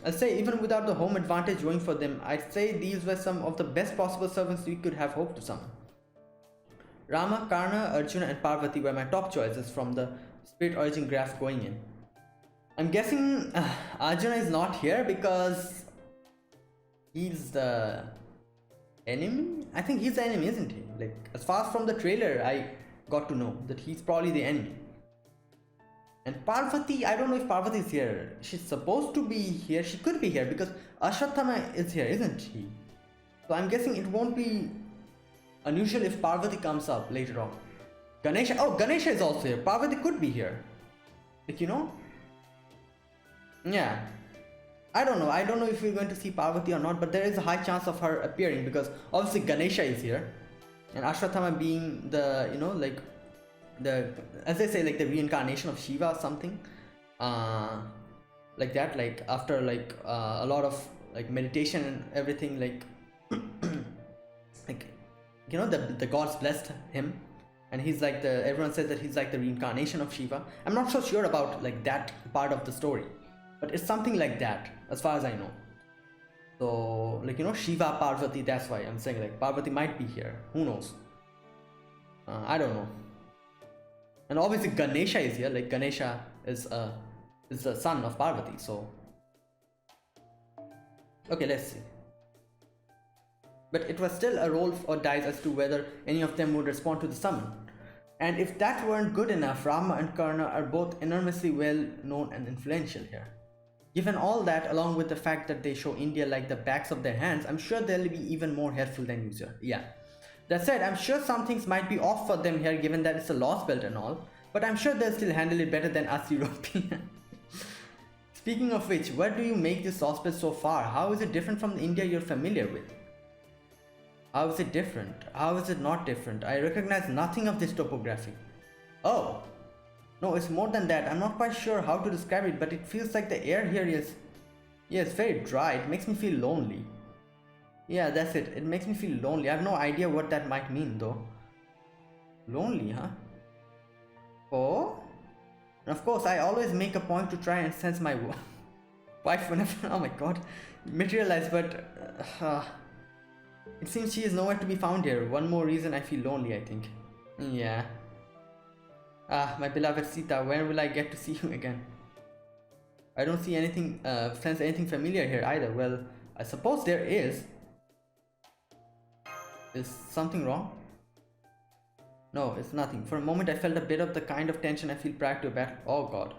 I'll say, even without the home advantage going for them, I'd say these were some of the best possible servants we could have hoped to summon. Rama, Karna, Arjuna and Parvati were my top choices from the spirit origin graph going in. I'm guessing Arjuna is not here because he's the enemy? I think he's the enemy, isn't he? Like, as far as from the trailer I got to know that he's probably the enemy. And Parvati, I don't know if Parvati is here. She's supposed to be here. She could be here because Ashwatthama is here, isn't he? So I'm guessing it won't be unusual if Parvati comes up later on. Ganesha, oh, Ganesha is also here. Parvati could be here. Like, Yeah. I don't know if we're going to see Parvati or not, but there is a high chance of her appearing because obviously Ganesha is here. And Ashwatthama being the, as they say, like the reincarnation of Shiva or something. Like that, like after like a lot of like meditation and everything, like, like, the gods blessed him. And he's like everyone says that he's like the reincarnation of Shiva. I'm not so sure about like that part of the story, but it's something like that as far as I know. So like Shiva, Parvati, that's why I'm saying like Parvati might be here, who knows. I don't know. And obviously Ganesha is here, like Ganesha is the son of Parvati, so okay, let's see. But it was still a roll or dice as to whether any of them would respond to the summon. And if that weren't good enough, Rama and Karna are both enormously well known and influential here. Given all that, along with the fact that they show India like the backs of their hands, I'm sure they'll be even more helpful than usual. Yeah. That said, I'm sure some things might be off for them here given that it's a Lostbelt and all, but I'm sure they'll still handle it better than us Europeans. Speaking of which, what do you make this Lostbelt so far? How is it different from the India you're familiar with? How is it different? How is it not different? I recognize nothing of this topography. Oh! No, it's more than that. I'm not quite sure how to describe it, but it feels like the air here is... Yeah, it's very dry. It makes me feel lonely. Yeah, that's it. It makes me feel lonely. I have no idea what that might mean though. Lonely, huh? Oh? And of course, I always make a point to try and sense my wife whenever... Oh my god. Materialize, but... It seems she is nowhere to be found here. One more reason I feel lonely, I think. Yeah. Ah, my beloved Sita, when will I get to see you again? I don't see anything, sense anything familiar here either. Well, I suppose there is. Is something wrong? No, it's nothing. For a moment I felt a bit of the kind of tension I feel prior to a battle. Oh god.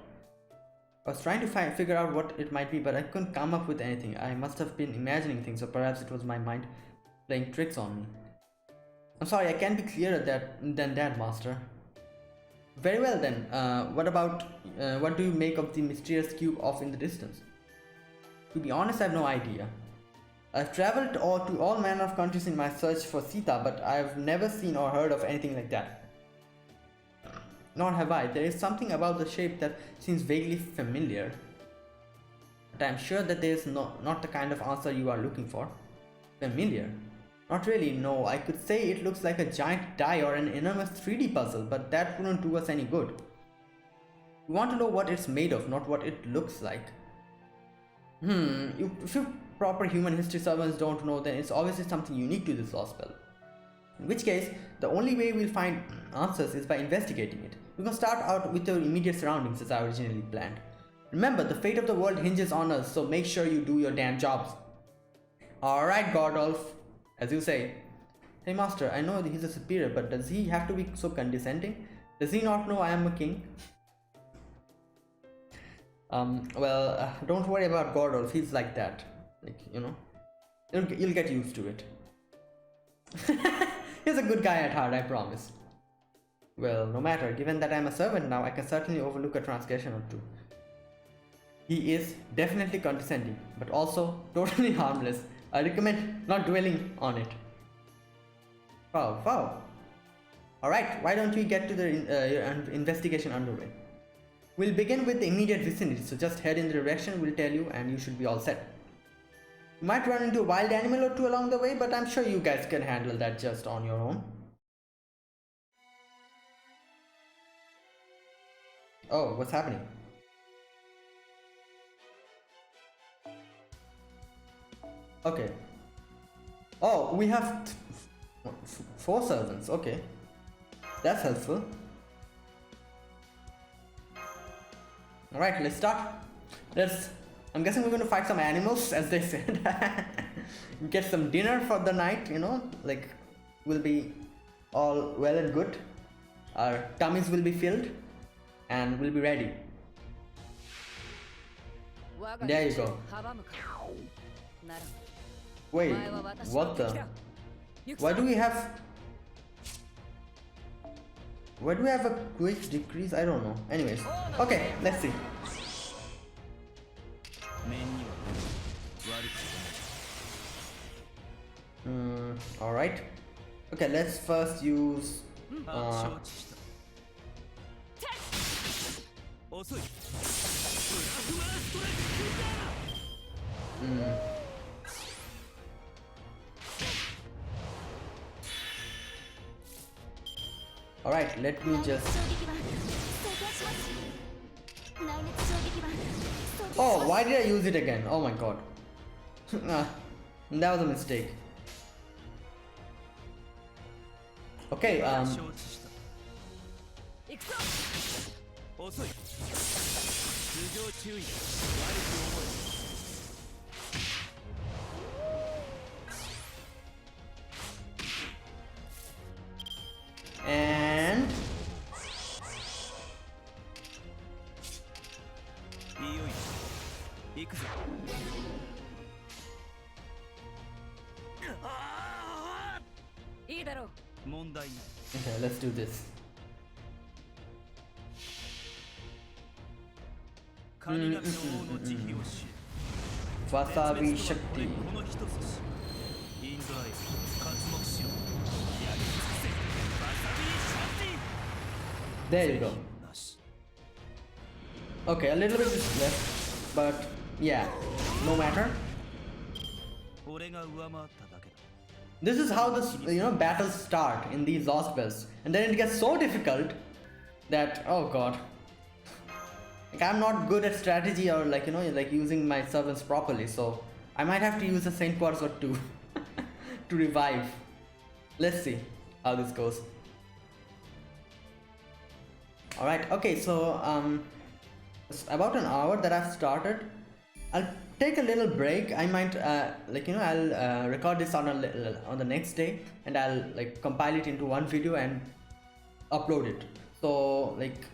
I was trying to figure out what it might be, but I couldn't come up with anything. I must have been imagining things, or perhaps it was my mind playing tricks on me. I'm sorry, I can't be clearer than that, Master. Very well then. What do you make of the mysterious cube off in the distance? To be honest, I have no idea. I've traveled to all manner of countries in my search for Sita, but I've never seen or heard of anything like that. Nor have I. There is something about the shape that seems vaguely familiar. But I'm sure that there is not the kind of answer you are looking for. Familiar? Not really, no. I could say it looks like a giant die or an enormous 3D puzzle, but that wouldn't do us any good. We want to know what it's made of, not what it looks like. If you proper human history servants don't know, then it's obviously something unique to this Lostbelt. In which case, the only way we'll find answers is by investigating it. We can start out with your immediate surroundings as I originally planned. Remember, the fate of the world hinges on us, so make sure you do your damn jobs. Alright, Gordolf. As you say. Hey Master, I know he's a superior, but does he have to be so condescending? Does he not know I am a king? Don't worry about Gordolf, he's like that. Like, you know, you'll get used to it. He's a good guy at heart, I promise. Well, no matter, given that I'm a servant now, I can certainly overlook a transgression or two. He is definitely condescending, but also totally harmless. I recommend not dwelling on it. Wow. Alright, why don't we get to the investigation underway? We'll begin with the immediate vicinity, so just head in the direction we'll tell you and you should be all set. You might run into a wild animal or two along the way, but I'm sure you guys can handle that just on your own. Oh, what's happening? Okay. Oh, we have 4 servants. Okay. That's helpful. Alright, let's start. I'm guessing we're going to fight some animals, as they said. Get some dinner for the night, you know, like, we'll be all well and good. Our tummies will be filled and we'll be ready. There you go. Wait, what the? Why do we have a quick decrease? I don't know. Anyways, okay, let's see. Alright. Okay, let's first use Alright, let me just... Oh, why did I use it again? Oh my god. That was a mistake. Okay, and... Okay, let's do this. Wasabi Shakti. There you go. Okay, a little bit is left, but yeah, no matter. This is how this, battles start in these Lostbelts, and then it gets so difficult that, oh god, like I'm not good at strategy or like using my servants properly, so I might have to use a Saint Quartz or two to revive. Let's see how this goes. Alright, okay, so it's about an hour that I've started. I'll take a little break. I might I'll record this on the next day, and I'll like compile it into one video and upload it. So like,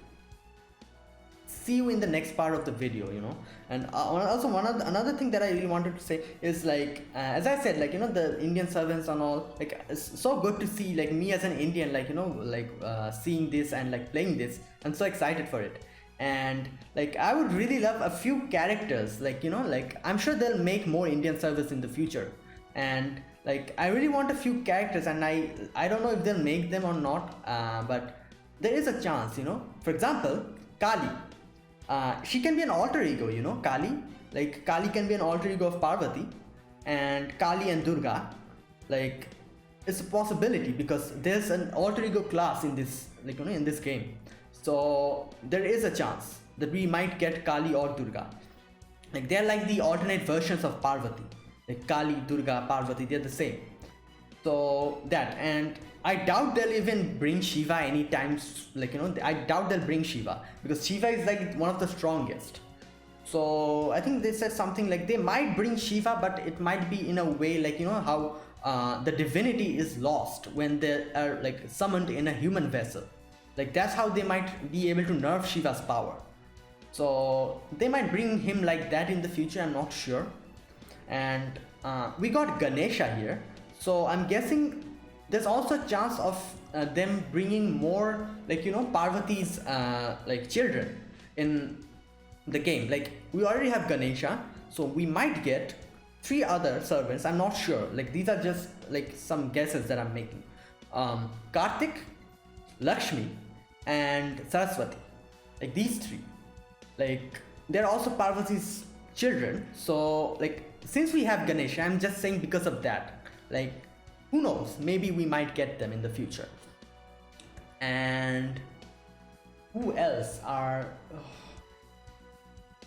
see you in the next part of the video, you know. And also another thing that I really wanted to say is like, as I said, like, you know, the Indian servants and all, like, it's so good to see, like, me as an Indian, like, you know, like seeing this and like playing this. I'm so excited for it. And like, I would really love a few characters, like, you know, like, I'm sure they'll make more Indian servers in the future, and like, I really want a few characters, and I don't know if they'll make them or not, but there is a chance, you know. For example, Kali. She can be an alter ego, you know, Kali. Like, Kali can be an alter ego of Parvati, and Kali and Durga, like, it's a possibility because there's an alter ego class in this, like, you know, in this game. So there is a chance that we might get Kali or Durga. Like, they're like the alternate versions of Parvati. Like, Kali, Durga, Parvati, they're the same. So that, and I doubt they'll even bring Shiva anytime, like, you know, I doubt they'll bring Shiva because Shiva is like one of the strongest. So I think they said something like they might bring Shiva, but it might be in a way like, you know, how the divinity is lost when they are like summoned in a human vessel. Like, that's how they might be able to nerf Shiva's power. So they might bring him like that in the future, I'm not sure. And we got Ganesha here. So I'm guessing there's also a chance of them bringing more, like, you know, Parvati's like children in the game. Like, we already have Ganesha, so we might get 3 other servants. I'm not sure. Like, these are just like some guesses that I'm making. Karthik, Lakshmi, and Saraswati. Like, these 3. Like, they're also Parvati's children. So like, since we have Ganesha, I'm just saying because of that. Like, who knows, maybe we might get them in the future. And who else are,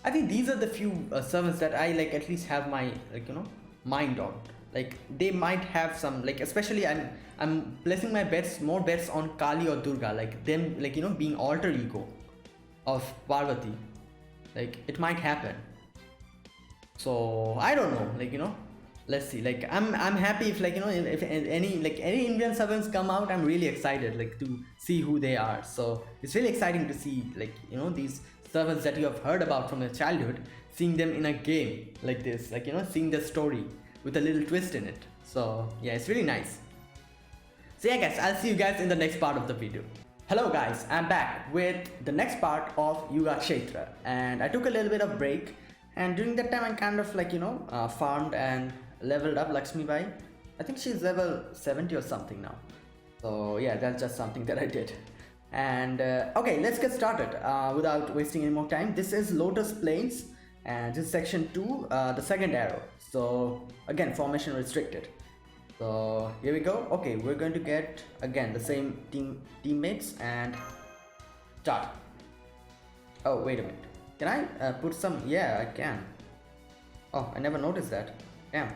I think these are the few servants that I like at least have my, like, you know, mind on. Like, they might have some, like, especially I'm placing my bets, more bets on Kali or Durga, like them, like, you know, being alter ego of Parvati. Like, it might happen. So I don't know, like, you know, let's see. Like, I'm happy if, like, you know, if any Indian servants come out, I'm really excited, like, to see who they are. So it's really exciting to see, like, you know, these servants that you have heard about from your childhood, seeing them in a game like this, like, you know, seeing the story with a little twist in it. So yeah, it's really nice. So yeah guys, I'll see you guys in the next part of the video. Hello guys, I'm back with the next part of Yuga Kshetra, and I took a little bit of break, and during that time I kind of, like, you know, farmed and leveled up Lakshmi Bai. I think she's level 70 or something now. So yeah, that's just something that I did. And okay, let's get started without wasting any more time. This is Lotus Plains, and this is section 2, the second arrow. So again, formation restricted. So here we go. Okay, we're going to get again the same teammates and start. Oh, wait a minute. Can I put some? Yeah, I can. Oh, I never noticed that. Damn.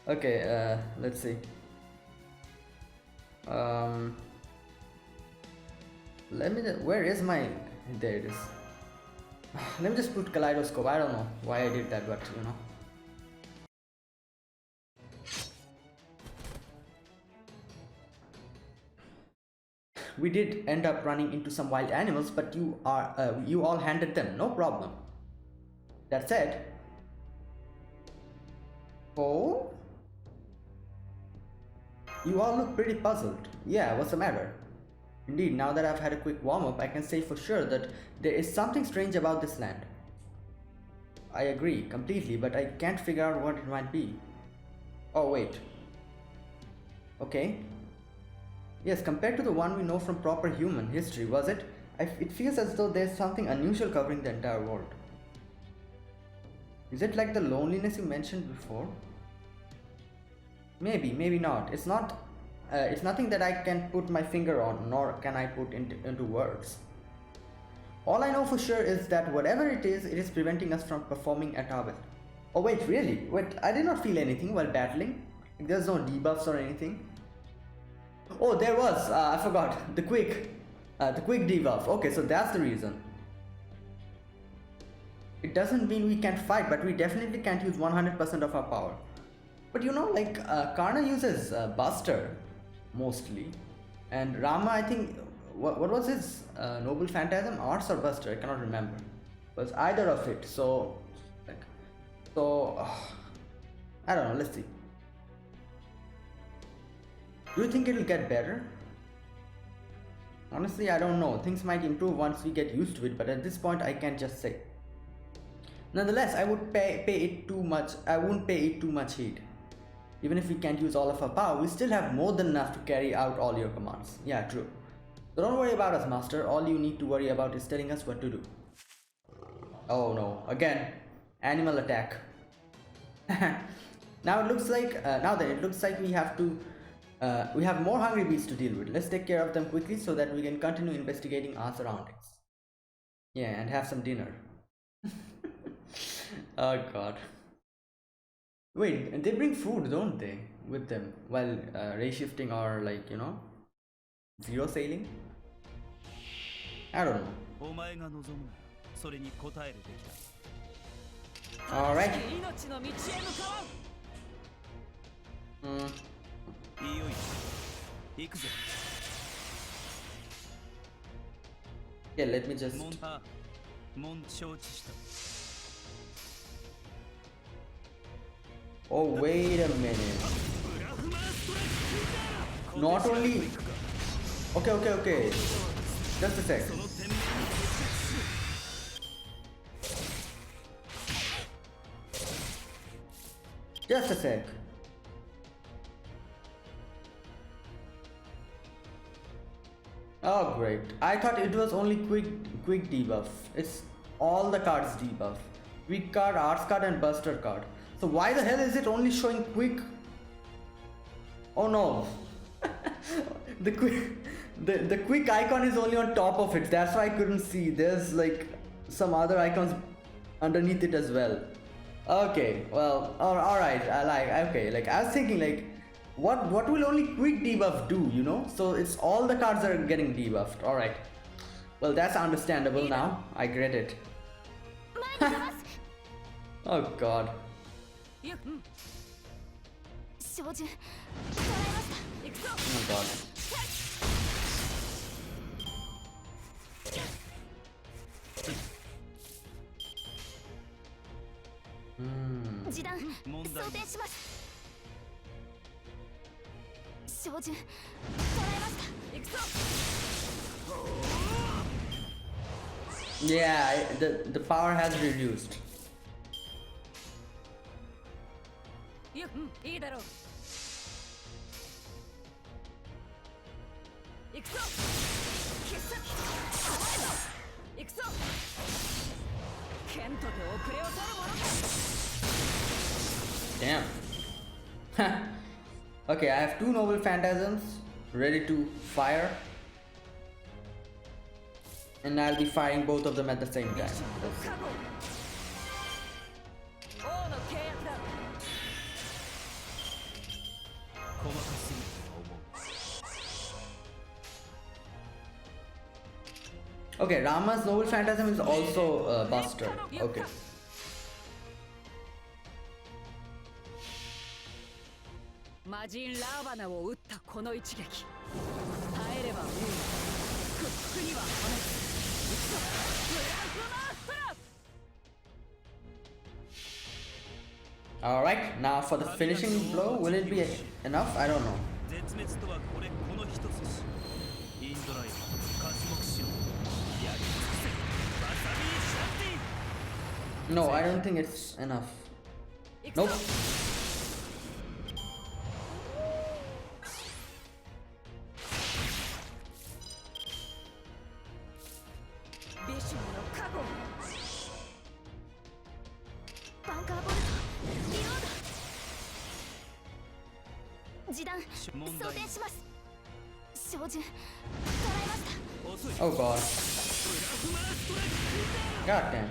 Okay, let's see. Let me where is my, there it is. Let me just put kaleidoscope. I don't know why I did that, but you know. We did end up running into some wild animals, but you all handled them, no problem. That said, oh, you all look pretty puzzled. Yeah, what's the matter? Indeed, now that I've had a quick warm-up, I can say for sure that there is something strange about this land. I agree completely, but I can't figure out what it might be. Oh wait. Okay. Yes, compared to the one we know from proper human history, was it? It feels as though there's something unusual covering the entire world. Is it like the loneliness you mentioned before? Maybe, maybe not. It's nothing that I can put my finger on, nor can I put into words. All I know for sure is that whatever it is preventing us from performing at our best. Oh wait, really? Wait, I did not feel anything while battling. There's no debuffs or anything. Oh, there was. I forgot. The quick debuff. Okay, so that's the reason. It doesn't mean we can't fight, but we definitely can't use 100% of our power. But you know, like Karna uses Buster mostly, and Rama, I think, what was his Noble Phantasm, Arts or Buster? I cannot remember. It was either of it. So, like, I don't know. Let's see. Do you think it'll get better? Honestly, I don't know. Things might improve once we get used to it, but at this point, I can't just say. Nonetheless, I would pay it too much. I wouldn't pay it too much heed. Even if we can't use all of our power, we still have more than enough to carry out all your commands. Yeah, true. So don't worry about us, Master. All you need to worry about is telling us what to do. Oh no, again, animal attack. Now it looks like we have more hungry beasts to deal with. Let's take care of them quickly so that we can continue investigating our surroundings. Yeah, and have some dinner. Oh god. Wait, they bring food, don't they, with them while ray shifting or, like, you know, zero sailing? I don't know. Alright. Yeah, let me just... Oh, wait a minute. Not only... Okay. Just a sec. Just a sec. Oh great. I thought it was only quick debuff. It's all the cards debuff. Quick card, arts card and buster card. So why the hell is it only showing quick? Oh no. the quick icon is only on top of it. That's why I couldn't see. There's like some other icons underneath it as well. Okay, well, alright. I was thinking, like, what will only quick debuff do, you know? So it's all the cards are getting debuffed. Alright. Well, that's understandable now. I get it. Oh god. Oh god. Yeah, the power has reduced. Damn. Okay, I have two noble phantasms ready to fire, and I'll be firing both of them at the same time. Okay, Rama's noble phantasm is also Buster. Okay. Alright, now for the finishing blow, will it be enough? I don't know. No, I don't think it's enough. Nope. Oh god. God damn.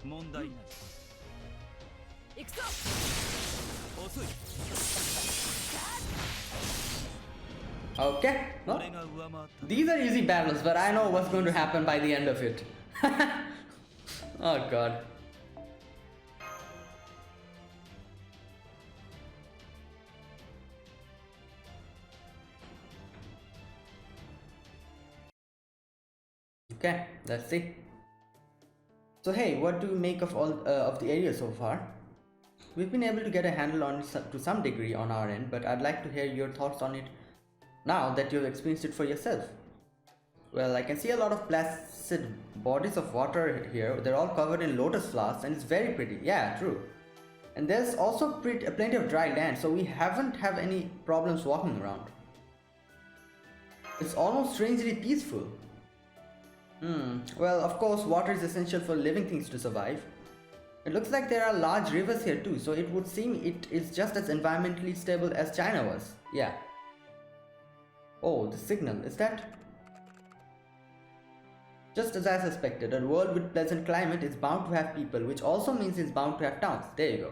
問題ない。行くぞ。遅い。 Okay, well, 俺が上回った。 these are easy battles, but I know what's going to happen by the end of it. Oh god. Okay, let's see. So hey, what do you make of all of the area so far? We've been able to get a handle on it to some degree on our end, but I'd like to hear your thoughts on it now that you've experienced it for yourself. Well, I can see a lot of placid bodies of water here. They're all covered in lotus flowers and it's very pretty. Yeah, true. And there's also plenty of dry land, so we haven't have any problems walking around. It's almost strangely peaceful. Well, of course, water is essential for living things to survive. It looks like there are large rivers here too, so it would seem it is just as environmentally stable as China was. Yeah. Oh, the signal, is that? Just as I suspected, a world with pleasant climate is bound to have people, which also means it's bound to have towns. There you go.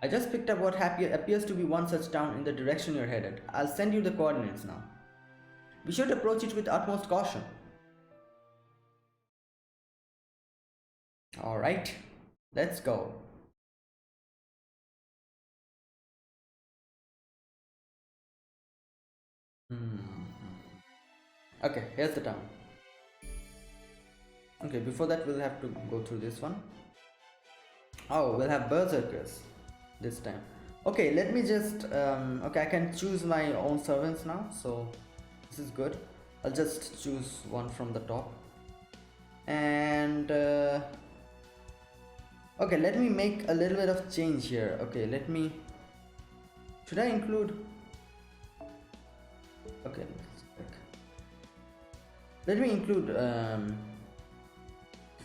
I just picked up what appears to be one such town in the direction you're headed. I'll send you the coordinates now. We should approach it with utmost caution. Alright, let's go. Okay, here's the town. Okay, before that we'll have to go through this one. Oh, we'll have berserkers this time. Okay, let me just okay, I can choose my own servants now, so this is good. I'll just choose one from the top. And okay, let me make a little bit of change here. Okay, should I include? Okay, let me include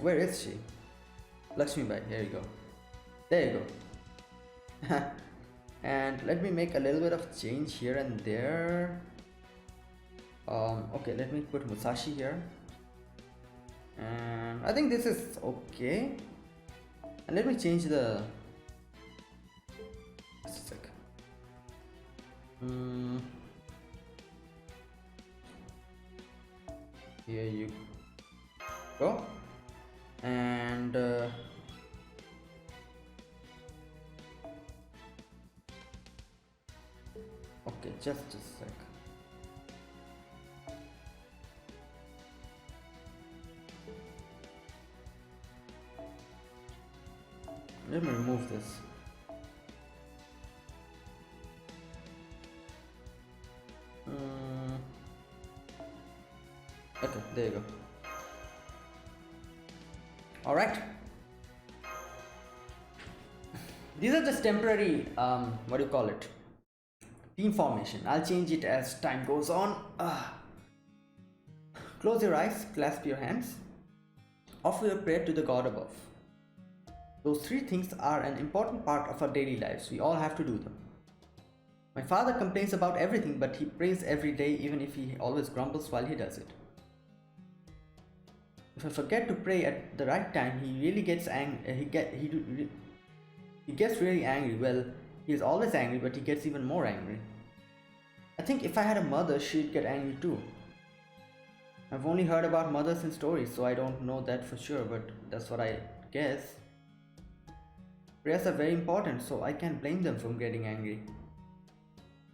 where is she? Lakshmi Bai, here you go. There you go. And let me make a little bit of change here and there. Okay, let me put Musashi here. And I think this is okay. And let me change the just a sec. Here you go. And okay, just a sec. Let me remove this. Okay, there you go. All right. These are just temporary, what do you call it? Team formation. I'll change it as time goes on. Close your eyes, clasp your hands. Offer your prayer to the God above. Those three things are an important part of our daily lives. We all have to do them. My father complains about everything, but he prays every day, even if he always grumbles while he does it. If I forget to pray at the right time, he really gets angry. He gets really angry. Well, he is always angry, but he gets even more angry. I think if I had a mother, she'd get angry too. I've only heard about mothers in stories, so I don't know that for sure, but that's what I guess. Prayers are very important, so I can't blame them for getting angry.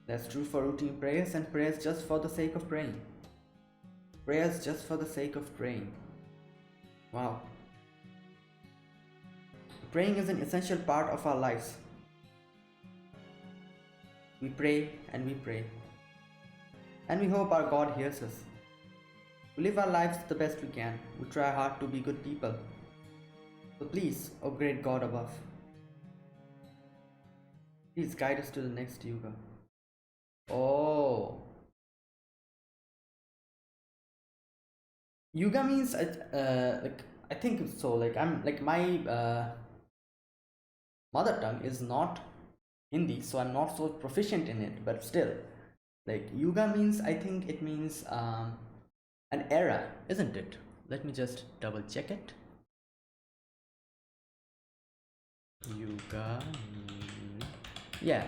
That's true for routine prayers and prayers just for the sake of praying. Prayers just for the sake of praying. Wow. Praying is an essential part of our lives. We pray and we pray. And we hope our God hears us. We live our lives the best we can. We try hard to be good people. So please, O great God above, please guide us to the next Yuga. Oh. Yuga means like I think so. Like I'm like my mother tongue is not Hindi, so I'm not so proficient in it. But still, like Yuga means I think it means an era, isn't it? Let me just double check it. Yuga. Yeah.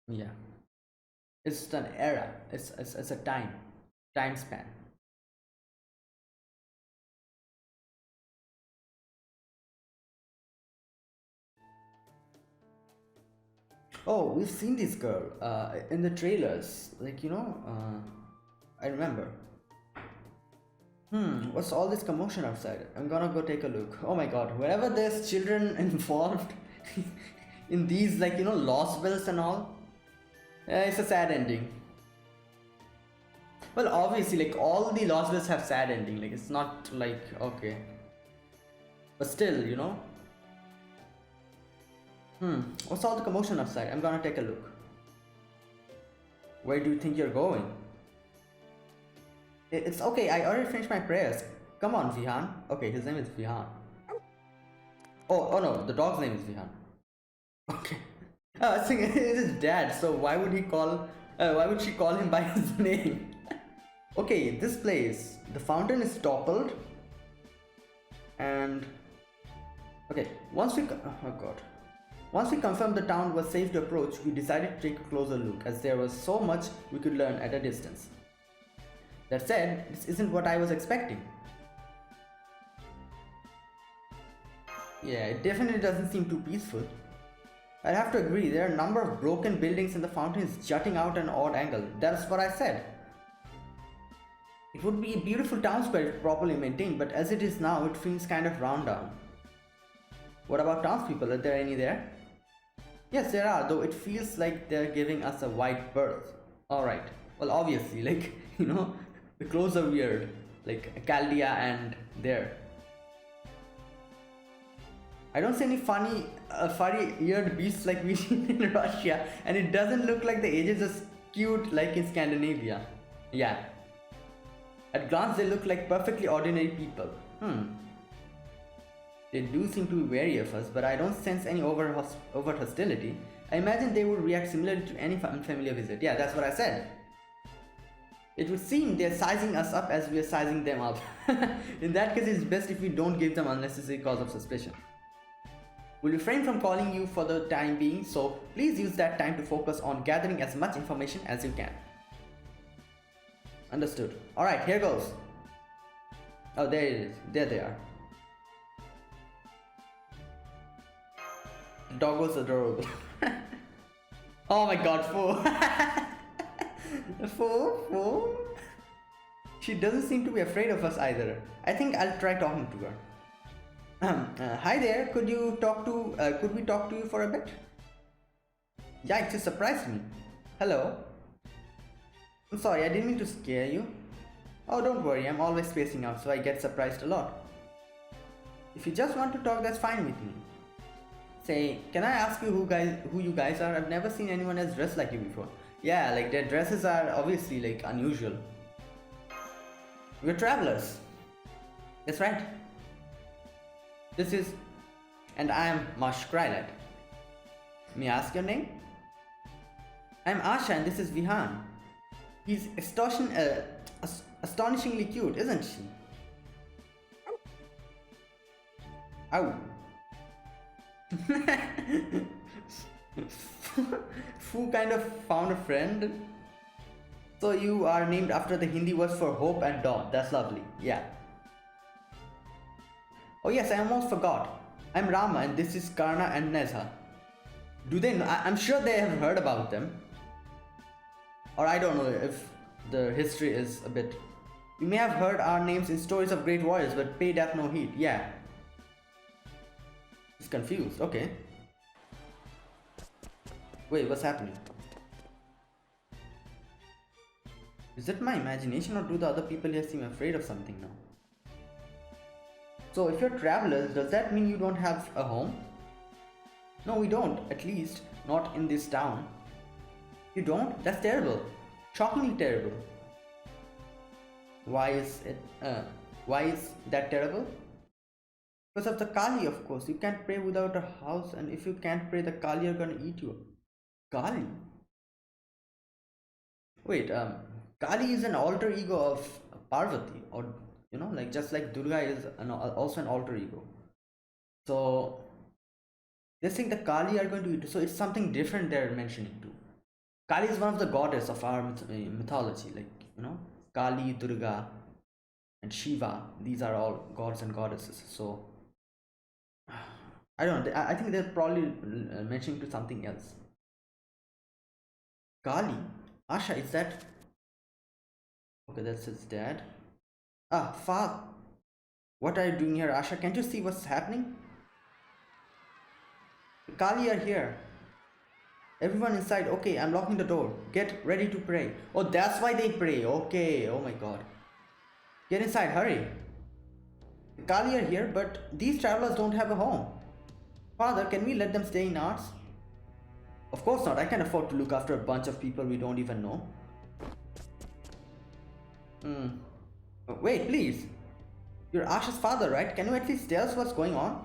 Yeah. It's an era. It's a time span. Oh, we've seen this girl in the trailers. Like, I remember. What's all this commotion outside? I'm gonna go take a look. Oh my god, whenever there's children involved in these, like, lost bells and all, it's a sad ending. Well, obviously, like, all the lost bells have sad ending. Like, it's not like, okay. But still, what's all the commotion outside? I'm gonna take a look. Where do you think you're going? It's okay, I already finished my prayers. Come on, Vihan. Okay, his name is Vihan. Oh no, the dog's name is Vihan. Okay. I think it is his dad, so why would she call him by his name? Okay, this place, the fountain is toppled. And okay, once we confirmed the town was safe to approach, we decided to take a closer look as there was so much we could learn at a distance. That said, this isn't what I was expecting. Yeah, it definitely doesn't seem too peaceful. I'd have to agree, there are a number of broken buildings and the fountain is jutting out at an odd angle. That's what I said. It would be a beautiful town square if properly maintained, but as it is now, it feels kind of run down. What about townspeople? Are there any there? Yes, there are, though it feels like they're giving us a wide berth. Alright. Well, obviously, like, the clothes are weird. Like, Chaldea and there. I don't see any furry eared beasts like we see in Russia, and it doesn't look like the ages are skewed like in Scandinavia. Yeah. At glance, they look like perfectly ordinary people. They do seem to be wary of us, but I don't sense any overt hostility. I imagine they would react similarly to any unfamiliar visit. Yeah, that's what I said. It would seem they're sizing us up as we are sizing them up. In that case, it's best if we don't give them unnecessary cause of suspicion. We'll refrain from calling you for the time being, so please use that time to focus on gathering as much information as you can. Understood. Alright, here goes. Oh, there it is. There they are. The dog was adorable. Oh my god, Fo. She doesn't seem to be afraid of us either. I think I'll try talking to her. Hi there, could we talk to you for a bit? Yeah, it just surprised me. Hello. I'm sorry, I didn't mean to scare you. Oh, don't worry, I'm always spacing out, so I get surprised a lot. If you just want to talk, that's fine with me. Say, can I ask you who you guys are? I've never seen anyone else dressed like you before. Yeah, like their dresses are obviously like unusual. We're travelers. That's right. And I am Marsh Krylat. May I ask your name? I'm Asha and this is Vihan. He's astonishingly cute, isn't she? Ow. Fu kind of found a friend. So you are named after the Hindi words for hope and dawn. That's lovely. Yeah. Oh yes, I almost forgot. I'm Rama and this is Karna and Nezha. Do they know? I'm sure they have heard about them. Or I don't know if the history is a bit... You may have heard our names in stories of great warriors, but pay that no heed. Yeah. He's confused. Okay. Wait, what's happening? Is it my imagination or do the other people here seem afraid of something now? So if you're travelers, does that mean you don't have a home? No, we don't. At least, not in this town. You don't? That's terrible. Shockingly terrible. Why is that terrible? Because of the Kali, of course. You can't pray without a house, and if you can't pray, the Kali are gonna eat you. Kali? Wait, Kali is an alter ego of Parvati, or like just like Durga is also an alter ego. So they think the Kali are going to eat. So it's something different they're mentioning too. Kali is one of the goddess of our mythology, like Kali, Durga, and Shiva. These are all gods and goddesses. So I don't know. I think they're probably mentioning to something else. Kali, Asha, is that okay? That's his dad. Ah, father. What are you doing here, Asha? Can't you see what's happening? Kali are here. Everyone inside. Okay, I'm locking the door. Get ready to pray. Oh, that's why they pray. Okay. Oh my god. Get inside. Hurry. The Kali are here, but these travelers don't have a home. Father, can we let them stay in ours? Of course not. I can't afford to look after a bunch of people we don't even know. Oh, wait, please. You're Asha's father, right? Can you at least tell us what's going on?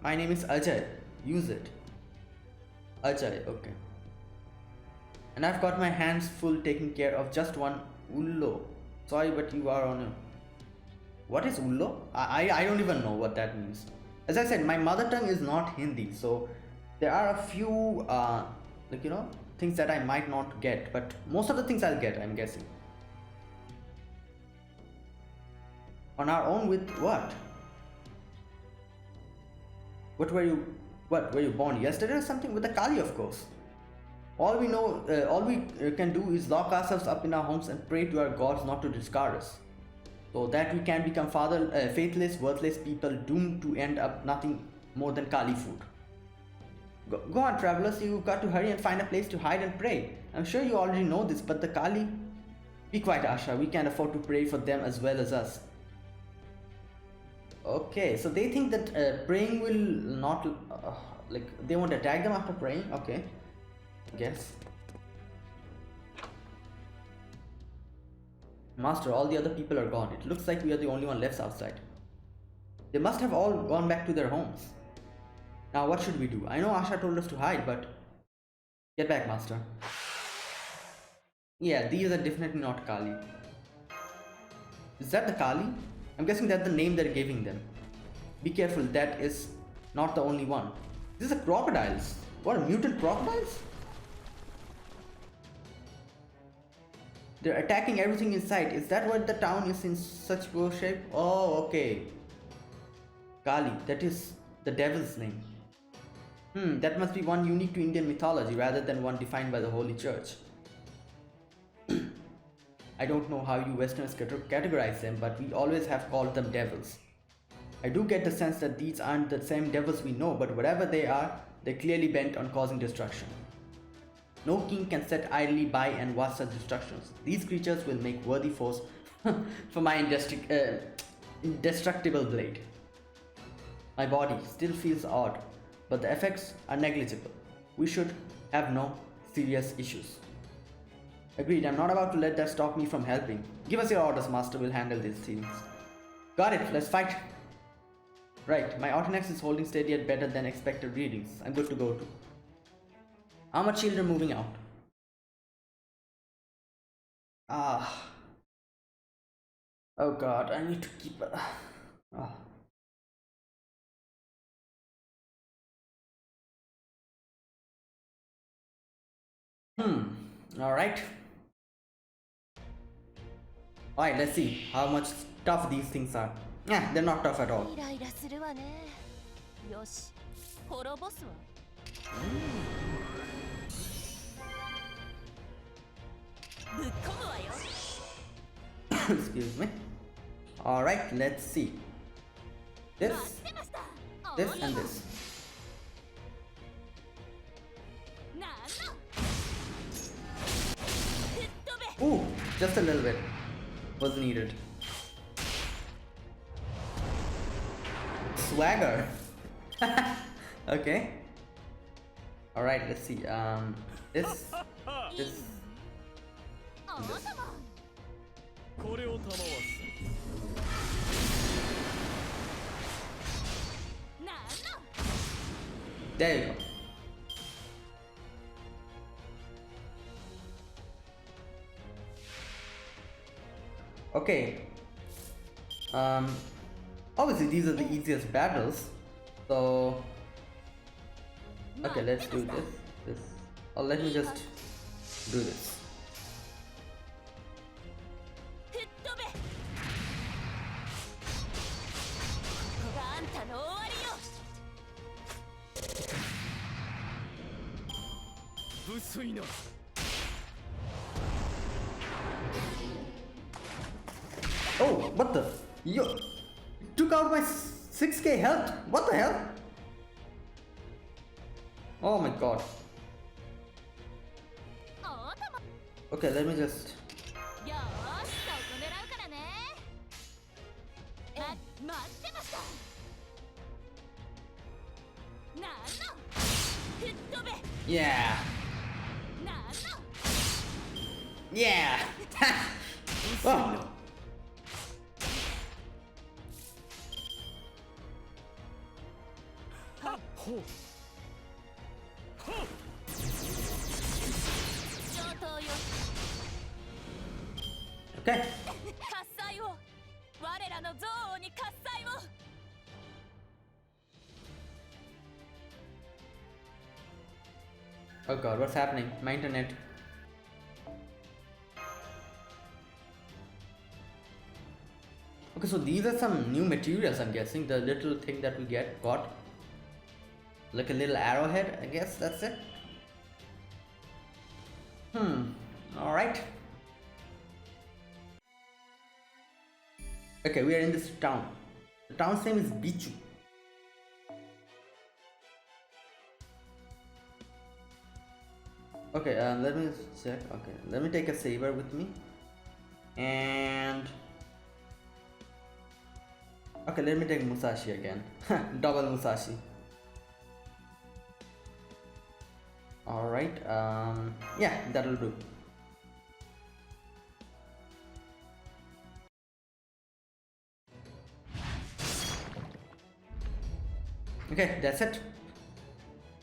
My name is Ajay. Use it. Ajay, okay. And I've got my hands full taking care of just one Ullo. Sorry, but you are on a... What is Ullo? I don't even know what that means. As I said, my mother tongue is not Hindi, so there are a few, things that I might not get, but most of the things I'll get, I'm guessing. On our own with what? What were you born yesterday or something? With the Kali, of course. All we know, all we can do is lock ourselves up in our homes and pray to our gods not to discard us, so that we can become faithless, worthless people doomed to end up nothing more than Kali food. Go on, travelers, you've got to hurry and find a place to hide and pray. I'm sure you already know this, but the Kali... Be quiet, Asha, we can't afford to pray for them as well as us. Okay, so they think that praying will not... they won't attack them after praying? Okay, guess. Master, all the other people are gone. It looks like we are the only one left outside. They must have all gone back to their homes. Now what should we do? I know Asha told us to hide, but... Get back, Master. Yeah, these are definitely not Kali. Is that the Kali? I'm guessing that's the name they're giving them. Be careful, that is not the only one. These are crocodiles. What, mutant crocodiles? They're attacking everything in sight. Is that why the town is in such poor shape? Oh, okay. Kali, that is the devil's name. That must be one unique to Indian mythology rather than one defined by the Holy Church. I don't know how you Westerners categorize them, but we always have called them devils. I do get the sense that these aren't the same devils we know, but whatever they are, they're clearly bent on causing destruction. No king can sit idly by and watch such destructions. These creatures will make worthy foes for my indestructible blade. My body still feels odd, but the effects are negligible. We should have no serious issues. Agreed, I'm not about to let that stop me from helping. Give us your orders, Master, we'll handle these things. Got it, let's fight. Right, my Autonex is holding steady at better than expected readings. I'm good to go too. Armored shield are moving out. Oh god, I need to keep... Alright. Alright, let's see how much tough these things are. Yeah, they're not tough at all. イライラするわね。よし、滅ぼすわ。ぶっ込むわよ。Excuse me. Alright, let's see. This, 待ってました。 this, and this. なんの。吹っ飛べ。 Ooh, just a little bit was needed. Swagger. Okay. All right, let's see. This, this. あなたも。これを賜わす。なんの。 There you go. Okay. Um, Obviously these are the easiest battles. So okay, let's do this. Or let me just do this. 吹っ飛べ。ここがあんたの終わりよ。無粋な Oh, what the? You took out my 6k health? What the hell? Oh my god. おーたま。 Okay, let me just. よーし、そこ狙うからね。待ってました。なんの。吹っ飛べ。 Yeah. なんの。 Yeah. Oh. ほうほう 上等よ。 Okay. 喝采を。我らの憎悪に喝采を。 Oh god, what's happening? My internet. Okay, so these are some new materials, I'm guessing. The little thing that we got. Like a little arrowhead, I guess that's it. Alright. Okay, we are in this town. The town's name is Bichu. Okay, let me check. Okay, let me take a saber with me. And okay, let me take Musashi again. Double Musashi. Alright, yeah, that'll do. Okay, that's it.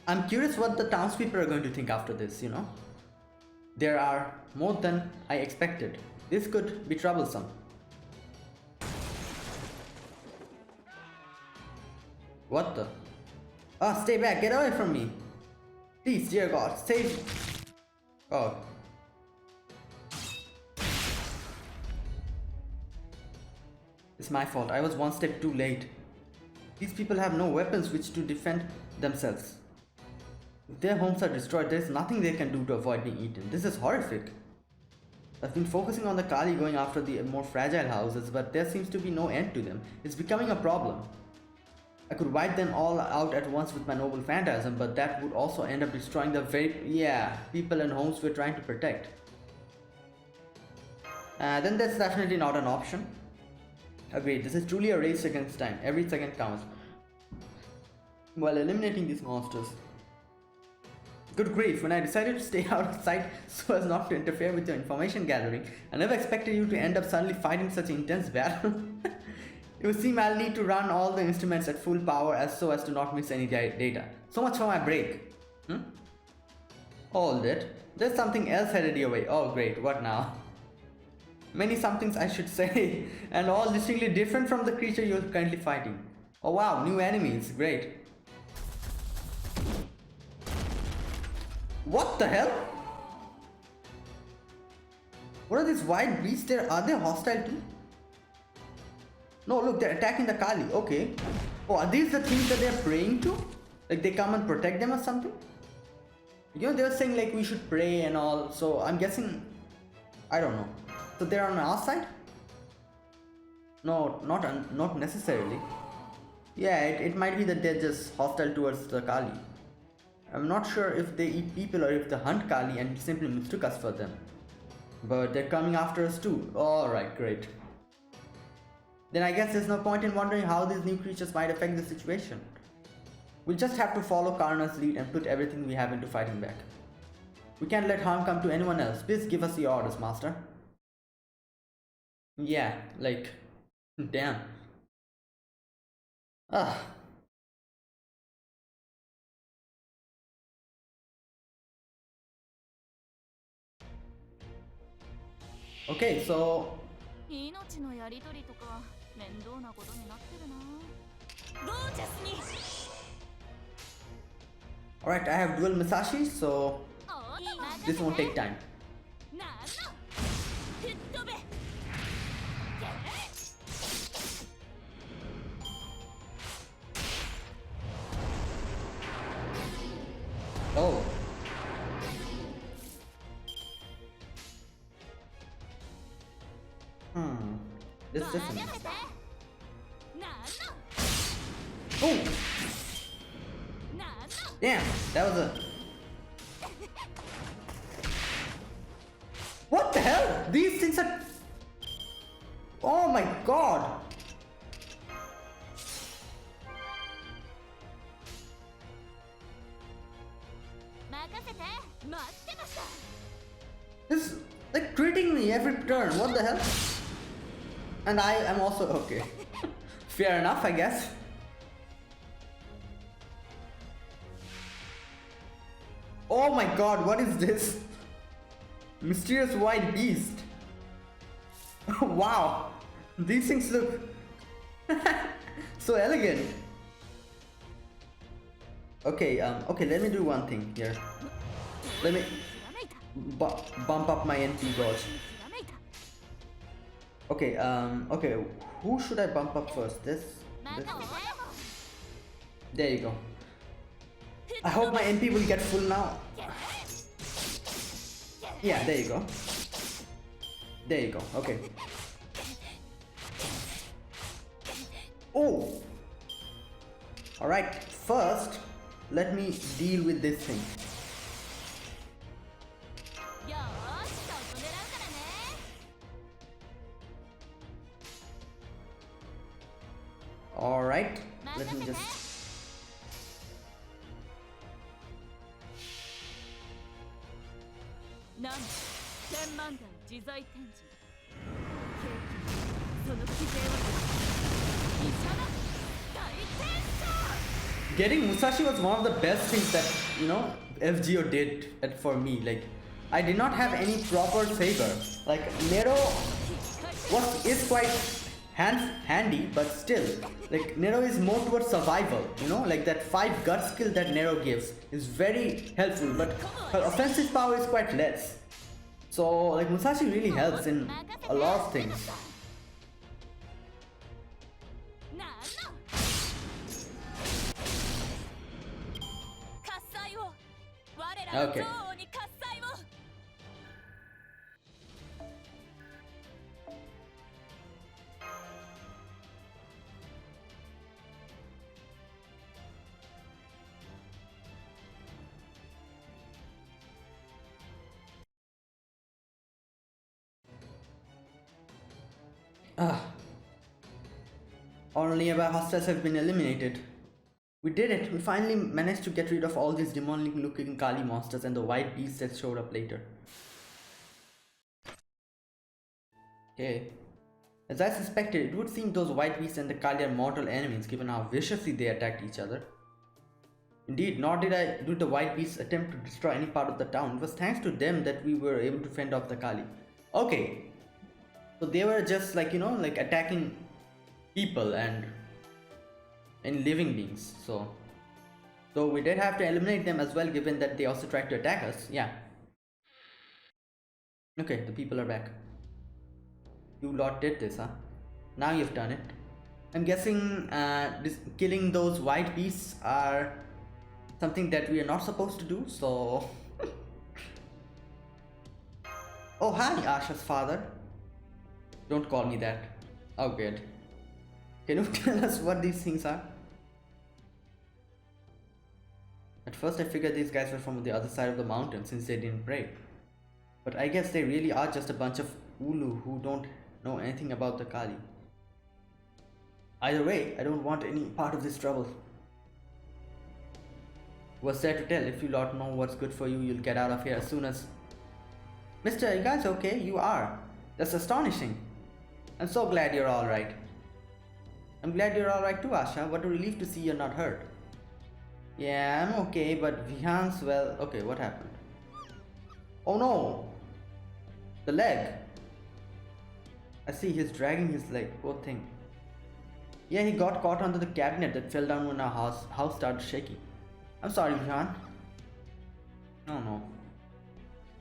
I'm curious what the townspeople are going to think after this, you know. There are more than I expected. This could be troublesome. What the? Oh, stay back, get away from me. Please, dear God, save. Oh. It's my fault. I was one step too late. These people have no weapons which to defend themselves. If their homes are destroyed, there is nothing they can do to avoid being eaten. This is horrific. I've been focusing on the Kali going after the more fragile houses, but there seems to be no end to them. It's becoming a problem. I could wipe them all out at once with my noble phantasm, but that would also end up destroying the very people and homes we're trying to protect. Then that's definitely not an option. Agreed, this is truly a race against time. Every second counts. While eliminating these monsters. Good grief, when I decided to stay out of sight so as not to interfere with your information gathering, I never expected you to end up suddenly fighting such intense battle. It would seem I'll need to run all the instruments at full power so as to not miss any data. So much for my break. Hold it. There's something else headed your way. Oh great, what now? Many somethings I should say, and all distinctly different from the creature you're currently fighting. Oh wow, new enemies, great. What the hell? What are these wild beasts there? Are they hostile too? No, look, they're attacking the Kali. Okay. Oh, are these the things that they're praying to? Like they come and protect them or something? You know, they were saying like we should pray and all. So I'm guessing, I don't know. So they're on our side? No, not necessarily. Yeah, it might be that they're just hostile towards the Kali. I'm not sure if they eat people or if they hunt Kali and simply mistook us for them. But they're coming after us too. Alright, great. Then I guess there's no point in wondering how these new creatures might affect the situation. We'll just have to follow Karna's lead and put everything we have into fighting back. We can't let harm come to anyone else. Please give us the orders, Master. Yeah, like, damn. Ah. Okay, so 命のやり取りとか面倒なことになってるな。ゴージャスに。 Alright, I have dual Musashi, so おー、 this won't take time. なんの吹っ飛べ。 Oh. This different. 任せて。なんの Oh! なんの Damn! That was a... What the hell? These things are... Oh my god! 任せて。待ってました。 This is like treating me every turn. What the hell? And I am also okay. Fair enough, I guess. Oh my god, what is this? Mysterious white beast. Wow, these things look so elegant. Okay, okay, let me do one thing here. Let me ひらめいた。 bump up my NP gauge. ひらめいた。 Okay, okay, who should I bump up first? This? ま This? たお前も。 There you go. I hope my NP will get full now. Yeah, there you go. There you go, okay. Oh! Alright, first, let me deal with this thing. よーし、そこ狙うからね。 Alright, let me just... なん千万段自在展示。その規制は医者の大天才。 Getting Musashi was one of the best things that, you know, FGO did for me. Like, I did not have any proper saber. Like, Nero is quite handy, but still, like, Nero is more towards survival, you know, like that 5 gut skill that Nero gives is very helpful, but her offensive power is quite less. So, like, Musashi really helps in a lot of things. なんの喝采を。我らの Okay. 女王に喝采を。 All nearby hostiles have been eliminated. We did it. We finally managed to get rid of all these demonic looking Kali monsters and the white beasts that showed up later. Okay. As I suspected, it would seem those white beasts and the Kali are mortal enemies given how viciously they attacked each other. Indeed, nor did the white beasts attempt to destroy any part of the town. It was thanks to them that we were able to fend off the Kali. Okay. So they were just like, you know, like attacking people and living beings. So we did have to eliminate them as well, given that they also tried to attack us. Yeah. Okay, the people are back. You lot did this, huh? Now you've done it. I'm guessing killing those white beasts are something that we are not supposed to do, so... Oh, hi, Asha's father. Don't call me that. Oh, good. Can you tell us what these things are? At first I figured these guys were from the other side of the mountain since they didn't pray. But I guess they really are just a bunch of Ulu who don't know anything about the Kali. Either way, I don't want any part of this trouble. What's there to tell? If you lot know what's good for you, you'll get out of here as soon as... Mister, you guys okay? You are. That's astonishing. I'm so glad you're alright. I'm glad you're alright too, Asha. What a relief to see you're not hurt. Yeah, I'm okay, but Vihan's, well... Okay, what happened? Oh no! The leg! I see he's dragging his leg, poor thing. Yeah, he got caught under the cabinet that fell down when our house started shaking. I'm sorry, Vihan. Oh no.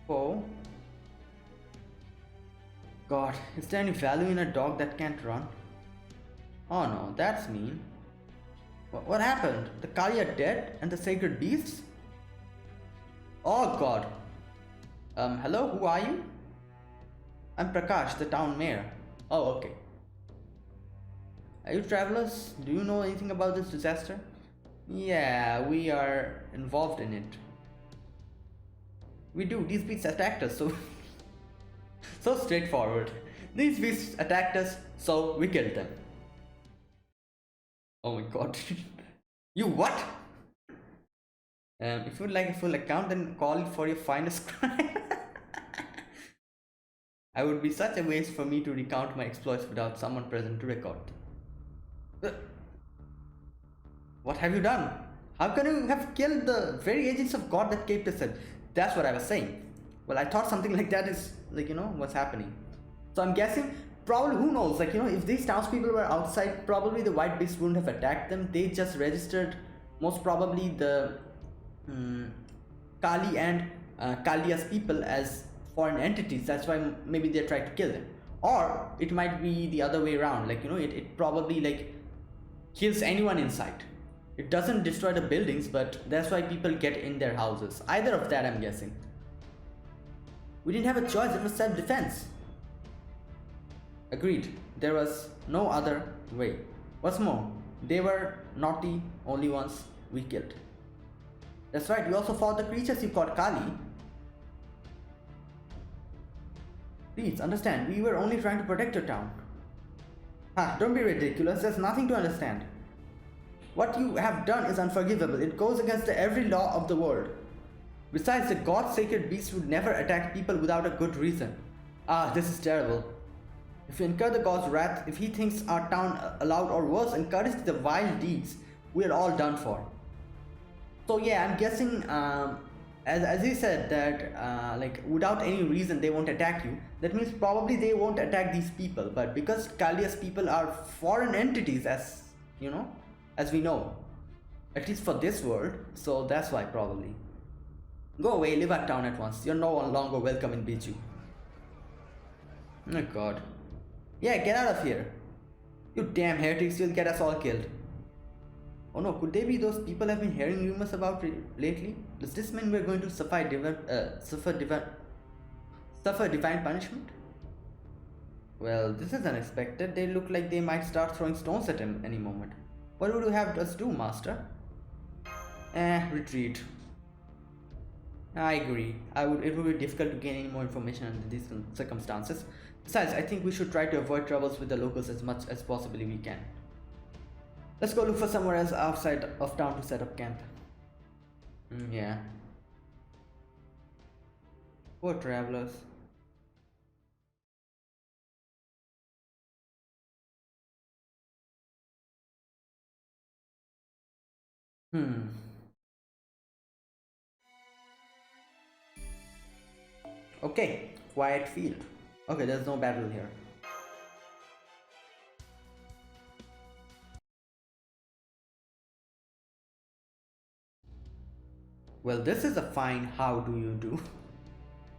Oh. God, is there any value in a dog that can't run? Oh no, that's mean. What happened? The Kali are dead and the sacred beasts? Oh god. Hello, who are you? I'm Prakash, the town mayor. Oh, okay. Are you travelers? Do you know anything about this disaster? Yeah, we are involved in it. We do. These beasts attacked us, so so straightforward. These beasts attacked us, so we killed them. Oh my god. You what? If you would like a full account, then call it for your finest crime. I would be such a waste for me to recount my exploits without someone present to record them. What have you done? How can you have killed the very agents of God that kept us said? That's what I was saying. Well, I thought something like that is like, what's happening. So I'm guessing, probably, who knows, like, if these townspeople were outside, probably the white beast wouldn't have attacked them. They just registered, most probably, the Kali and Kalia's people as foreign entities. That's why maybe they tried to kill them. Or it might be the other way around, like, it probably, like, kills anyone inside. It doesn't destroy the buildings, but that's why people get in their houses. Either of that, I'm guessing. We didn't have a choice, it was self-defense. Agreed, there was no other way. What's more, they were not the only ones we killed. That's right, we also fought the creatures you called Kali. Please understand, we were only trying to protect your town. Don't be ridiculous, there's nothing to understand. What you have done is unforgivable. It goes against every law of the world. Besides, the god's sacred beast would never attack people without a good reason. This is terrible. If we incur the god's wrath, if he thinks our town allowed or worse, encouraged the vile deeds, we are all done for. So yeah, I'm guessing, as he said that like without any reason they won't attack you. That means probably they won't attack these people. But because Kalia's people are foreign entities, as as we know, at least for this world, so that's why probably. Go away, leave our town at once. You're no longer welcome in Biju. Oh god. Yeah, get out of here. You damn heretics, you'll get us all killed. Oh no, could they be those people I've been hearing rumors about lately? Does this mean we're going to suffer divine punishment? Well, this is unexpected. They look like they might start throwing stones at him any moment. What would you have us do, master? Retreat. I agree. It would be difficult to gain any more information under these circumstances. Besides, I think we should try to avoid troubles with the locals as much as possibly we can. Let's go look for somewhere else outside of town to set up camp. Yeah. Poor travelers. Okay, quiet field. Okay, there's no battle here. Well, this is a fine how do you do.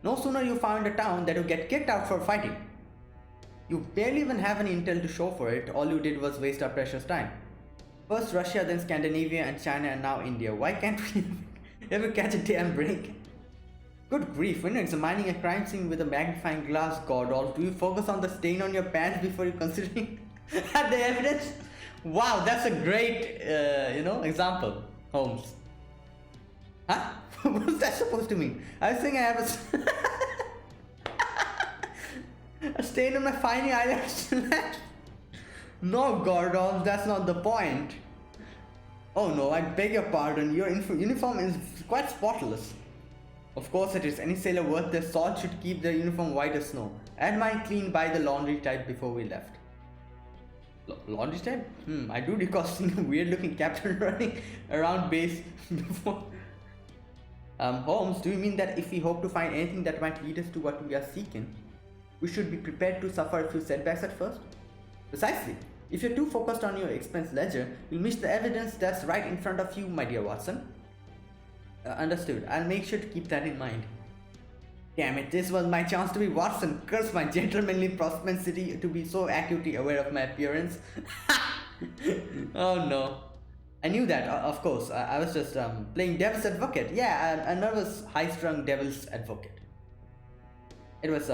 No sooner you found a town that you get kicked out for fighting. You barely even have any intel to show for it. All you did was waste our precious time. First Russia, then Scandinavia and China, and now India. Why can't we ever catch a damn break? Good grief, when you're examining a crime scene with a magnifying glass, Gordolf, do you focus on the stain on your pants before you considering the evidence? Wow, that's a great, example, Holmes. Huh? What's that supposed to mean? I was thinking I have a stain on my fine eyelash. No, Gordolf, that's not the point. Oh no, I beg your pardon, your uniform is quite spotless. Of course it is. Any sailor worth their salt should keep their uniform white as snow. I had mine cleaned by the laundry type before we left. Laundry type? I do recall seeing a weird looking captain running around base before. Holmes, do you mean that if we hope to find anything that might lead us to what we are seeking, we should be prepared to suffer a few setbacks at first? Precisely. If you're too focused on your expense ledger, you'll miss the evidence that's right in front of you, my dear Watson. Understood. I'll make sure to keep that in mind. Damn it, this was my chance to be Watson. Curse my gentlemanly propensity to be so acutely aware of my appearance. Oh no. I knew that, of course. I was just playing devil's advocate. Yeah, a nervous, high-strung devil's advocate. It was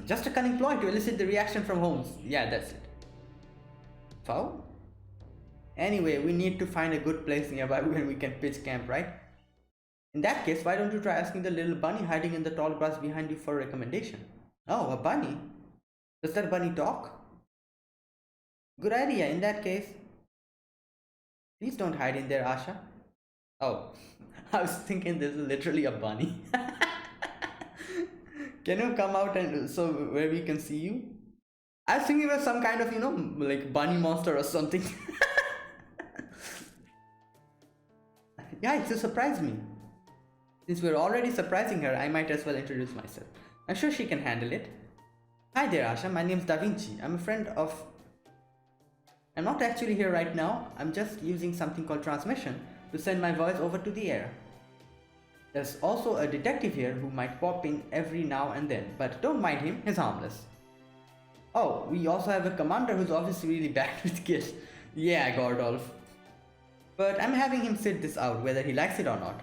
just a cunning ploy to elicit the reaction from Holmes. Yeah, that's it. Foul? Anyway, we need to find a good place nearby where we can pitch camp, right? In that case, why don't you try asking the little bunny hiding in the tall grass behind you for a recommendation? Oh, a bunny? Does that bunny talk? Good idea, in that case. Please don't hide in there, Asha. Oh, I was thinking this is literally a bunny. Can you come out and so where we can see you? I was thinking it was some kind of, you know, like bunny monster or something. Yeah, it just surprised me. Since we're already surprising her, I might as well introduce myself. I'm sure she can handle it. Hi there, Asha. My name's Da Vinci. I'm a friend of... I'm not actually here right now. I'm just using something called transmission to send my voice over to the air. There's also a detective here who might pop in every now and then, but don't mind him, he's harmless. Oh, we also have a commander who's obviously really bad with kids. Yeah, Gordolf. But I'm having him sit this out, whether he likes it or not.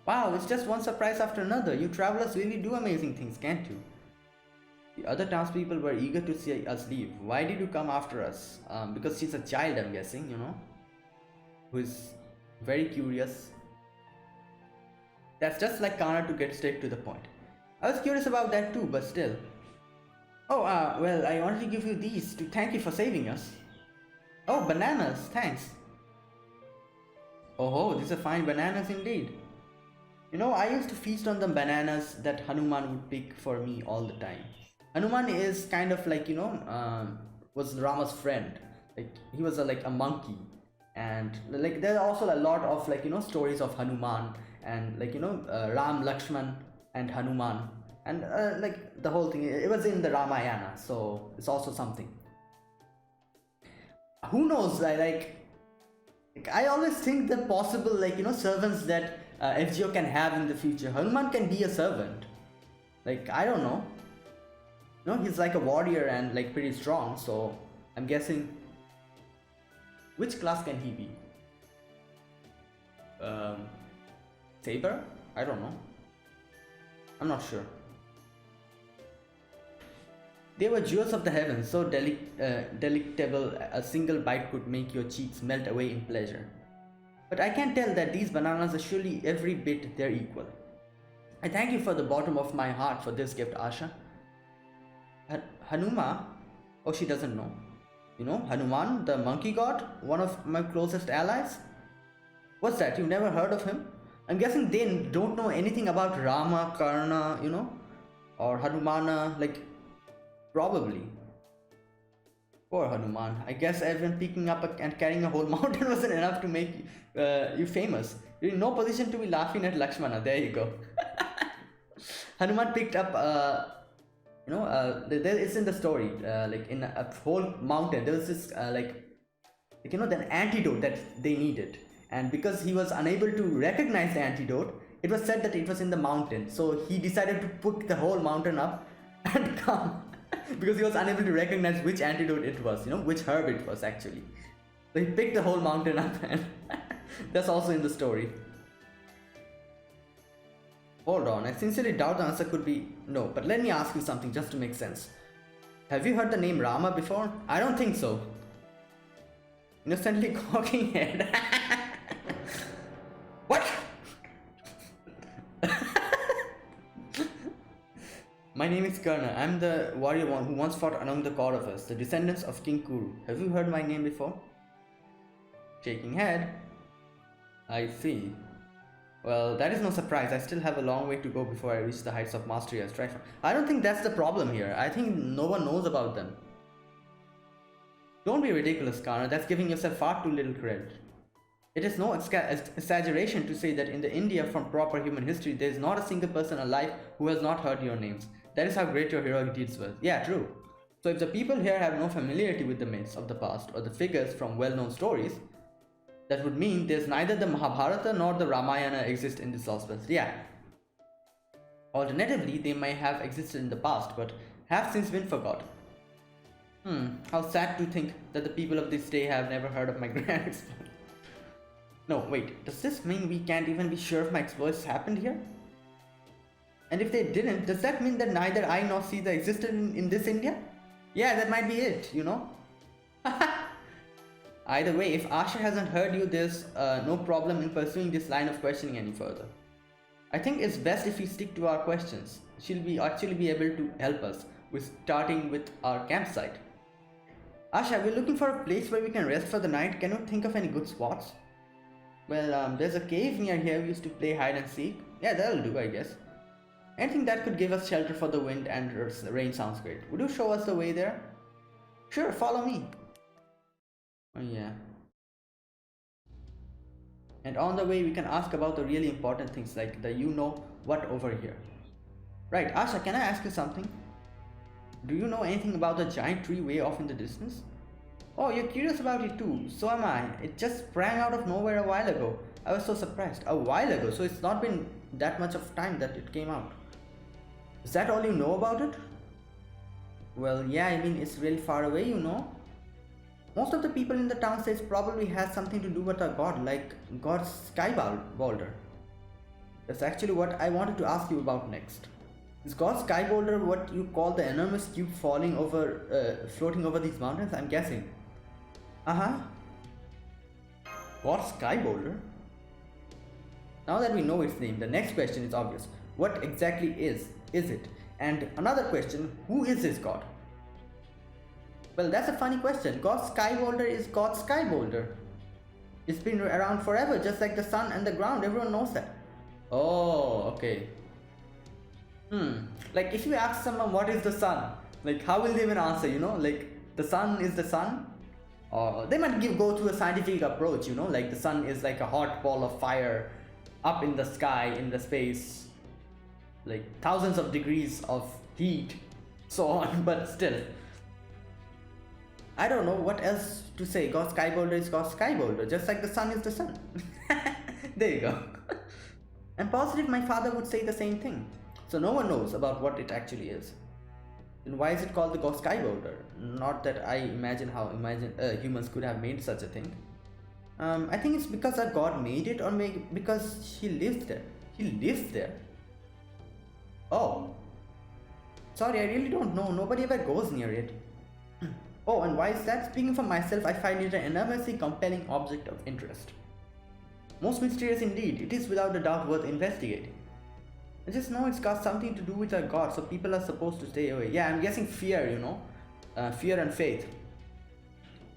Wow, it's just one surprise after another. You travelers really do amazing things, can't you? The other townspeople were eager to see us leave. Why did you come after us? Because she's a child, I'm guessing, you know, who is very curious. That's just like Kana to get straight to the point. I was curious about that too, but still. Oh, well, I wanted to give you these to thank you for saving us. Oh, bananas, thanks. Oh, these are fine bananas indeed. You know, I used to feast on the bananas that Hanuman would pick for me all the time. Hanuman is kind of like, you know, was Rama's friend. Like, he was like a monkey. And like, there are also a lot of like, you know, stories of Hanuman and like, you know, Ram, Lakshman and Hanuman. And like the whole thing, it was in the Ramayana. So it's also something. Who knows, like I always think the possible like, you know, servants that FGO can have in the future. Hanuman can be a servant. Like, I don't know. No, he's like a warrior and like pretty strong, so I'm guessing. Which class can he be? Saber? I don't know. I'm not sure. They were jewels of the heavens, so delectable a single bite could make your cheeks melt away in pleasure. But I can tell that these bananas are surely every bit their equal. I thank you for the bottom of my heart for this gift, Asha. Hanuma? Oh, she doesn't know. You know, Hanuman, the monkey god, one of my closest allies? What's that? You've never heard of him? I'm guessing they don't know anything about Rama, Karna, you know, or Hanumana, like, probably. Poor Hanuman. I guess everyone picking up and carrying a whole mountain wasn't enough to make you famous. You're in no position to be laughing at Lakshmana. There you go. Hanuman picked up, you know, it's in the story, like in a whole mountain, there was this, like, you know, the antidote that they needed. And because he was unable to recognize the antidote, it was said that it was in the mountain. So he decided to pick the whole mountain up and come. Because he was unable to recognize which antidote it was, you know, which herb it was actually. So he picked the whole mountain up and that's also in the story. Hold on, I sincerely doubt the answer could be no, but let me ask you something just to make sense. Have you heard the name Rama before? I don't think so. Innocently cocking head. What? My name is Karna. I'm the warrior one who once fought among the Kauravas, the descendants of King Kuru. Have you heard my name before? Shaking head. I see. Well, that is no surprise. I still have a long way to go before I reach the heights of mastery as Strifer. I don't think that's the problem here. I think no one knows about them. Don't be ridiculous, Karna. That's giving yourself far too little credit. It is no exaggeration to say that in the India from proper human history, there is not a single person alive who has not heard your names. That is how great your heroic deeds were. Yeah, true. So if the people here have no familiarity with the myths of the past or the figures from well-known stories, that would mean there's neither the Mahabharata nor the Ramayana exist in this Lostbelt. Yeah. Alternatively, they may have existed in the past, but have since been forgotten. How sad to think that the people of this day have never heard of my grand exploit. No, wait, does this mean we can't even be sure if my exploits happened here? And if they didn't, does that mean that neither I nor Sita existed in this India? Yeah, that might be it, you know? Either way, if Asha hasn't heard you, there's no problem in pursuing this line of questioning any further. I think it's best if we stick to our questions. She'll actually be able to help us with starting with our campsite. Asha, we're looking for a place where we can rest for the night. Can you think of any good spots? Well, there's a cave near here we used to play hide and seek. Yeah, that'll do, I guess. Anything that could give us shelter for the wind and rain sounds great. Would you show us the way there? Sure, follow me. Oh yeah. And on the way we can ask about the really important things like the you know what over here. Right, Asha, can I ask you something? Do you know anything about the giant tree way off in the distance? Oh, you're curious about it too. So am I. It just sprang out of nowhere a while ago. I was so surprised. A while ago, so it's not been that much of time that it came out. Is that all you know about it? Well, yeah, I mean, it's really far away, you know. Most of the people in the town say it probably has something to do with a god, like God's sky boulder. That's actually what I wanted to ask you about next. Is God's sky boulder what you call the enormous cube floating over these mountains? I'm guessing. Uh-huh. God's sky boulder? Now that we know its name, the next question is obvious. What exactly is it? And another question, who is this god? Well, that's a funny question. God's sky boulder is God's sky boulder. It's been around forever, just like the sun and the ground. Everyone knows that. Oh, okay. Like if you ask someone what is the sun, like how will they even answer, you know? Like the sun is the sun? Or they might go through a scientific approach, you know? Like the sun is like a hot ball of fire up in the sky, in the space. Like thousands of degrees of heat, so on, but still. I don't know what else to say. God's sky boulder is God's sky boulder, just like the sun is the sun. There you go. I'm positive my father would say the same thing. So no one knows about what it actually is. Then why is it called the God's sky boulder? Not that I imagine how humans could have made such a thing. I think it's because a god made it, or maybe because he lives there. He lives there. Oh. Sorry, I really don't know. Nobody ever goes near it. Oh, and why is that? Speaking for myself, I find it an enormously compelling object of interest. Most mysterious indeed. It is without a doubt worth investigating. I just know it's got something to do with a god, so people are supposed to stay away. Yeah, I'm guessing fear, you know. Fear and faith.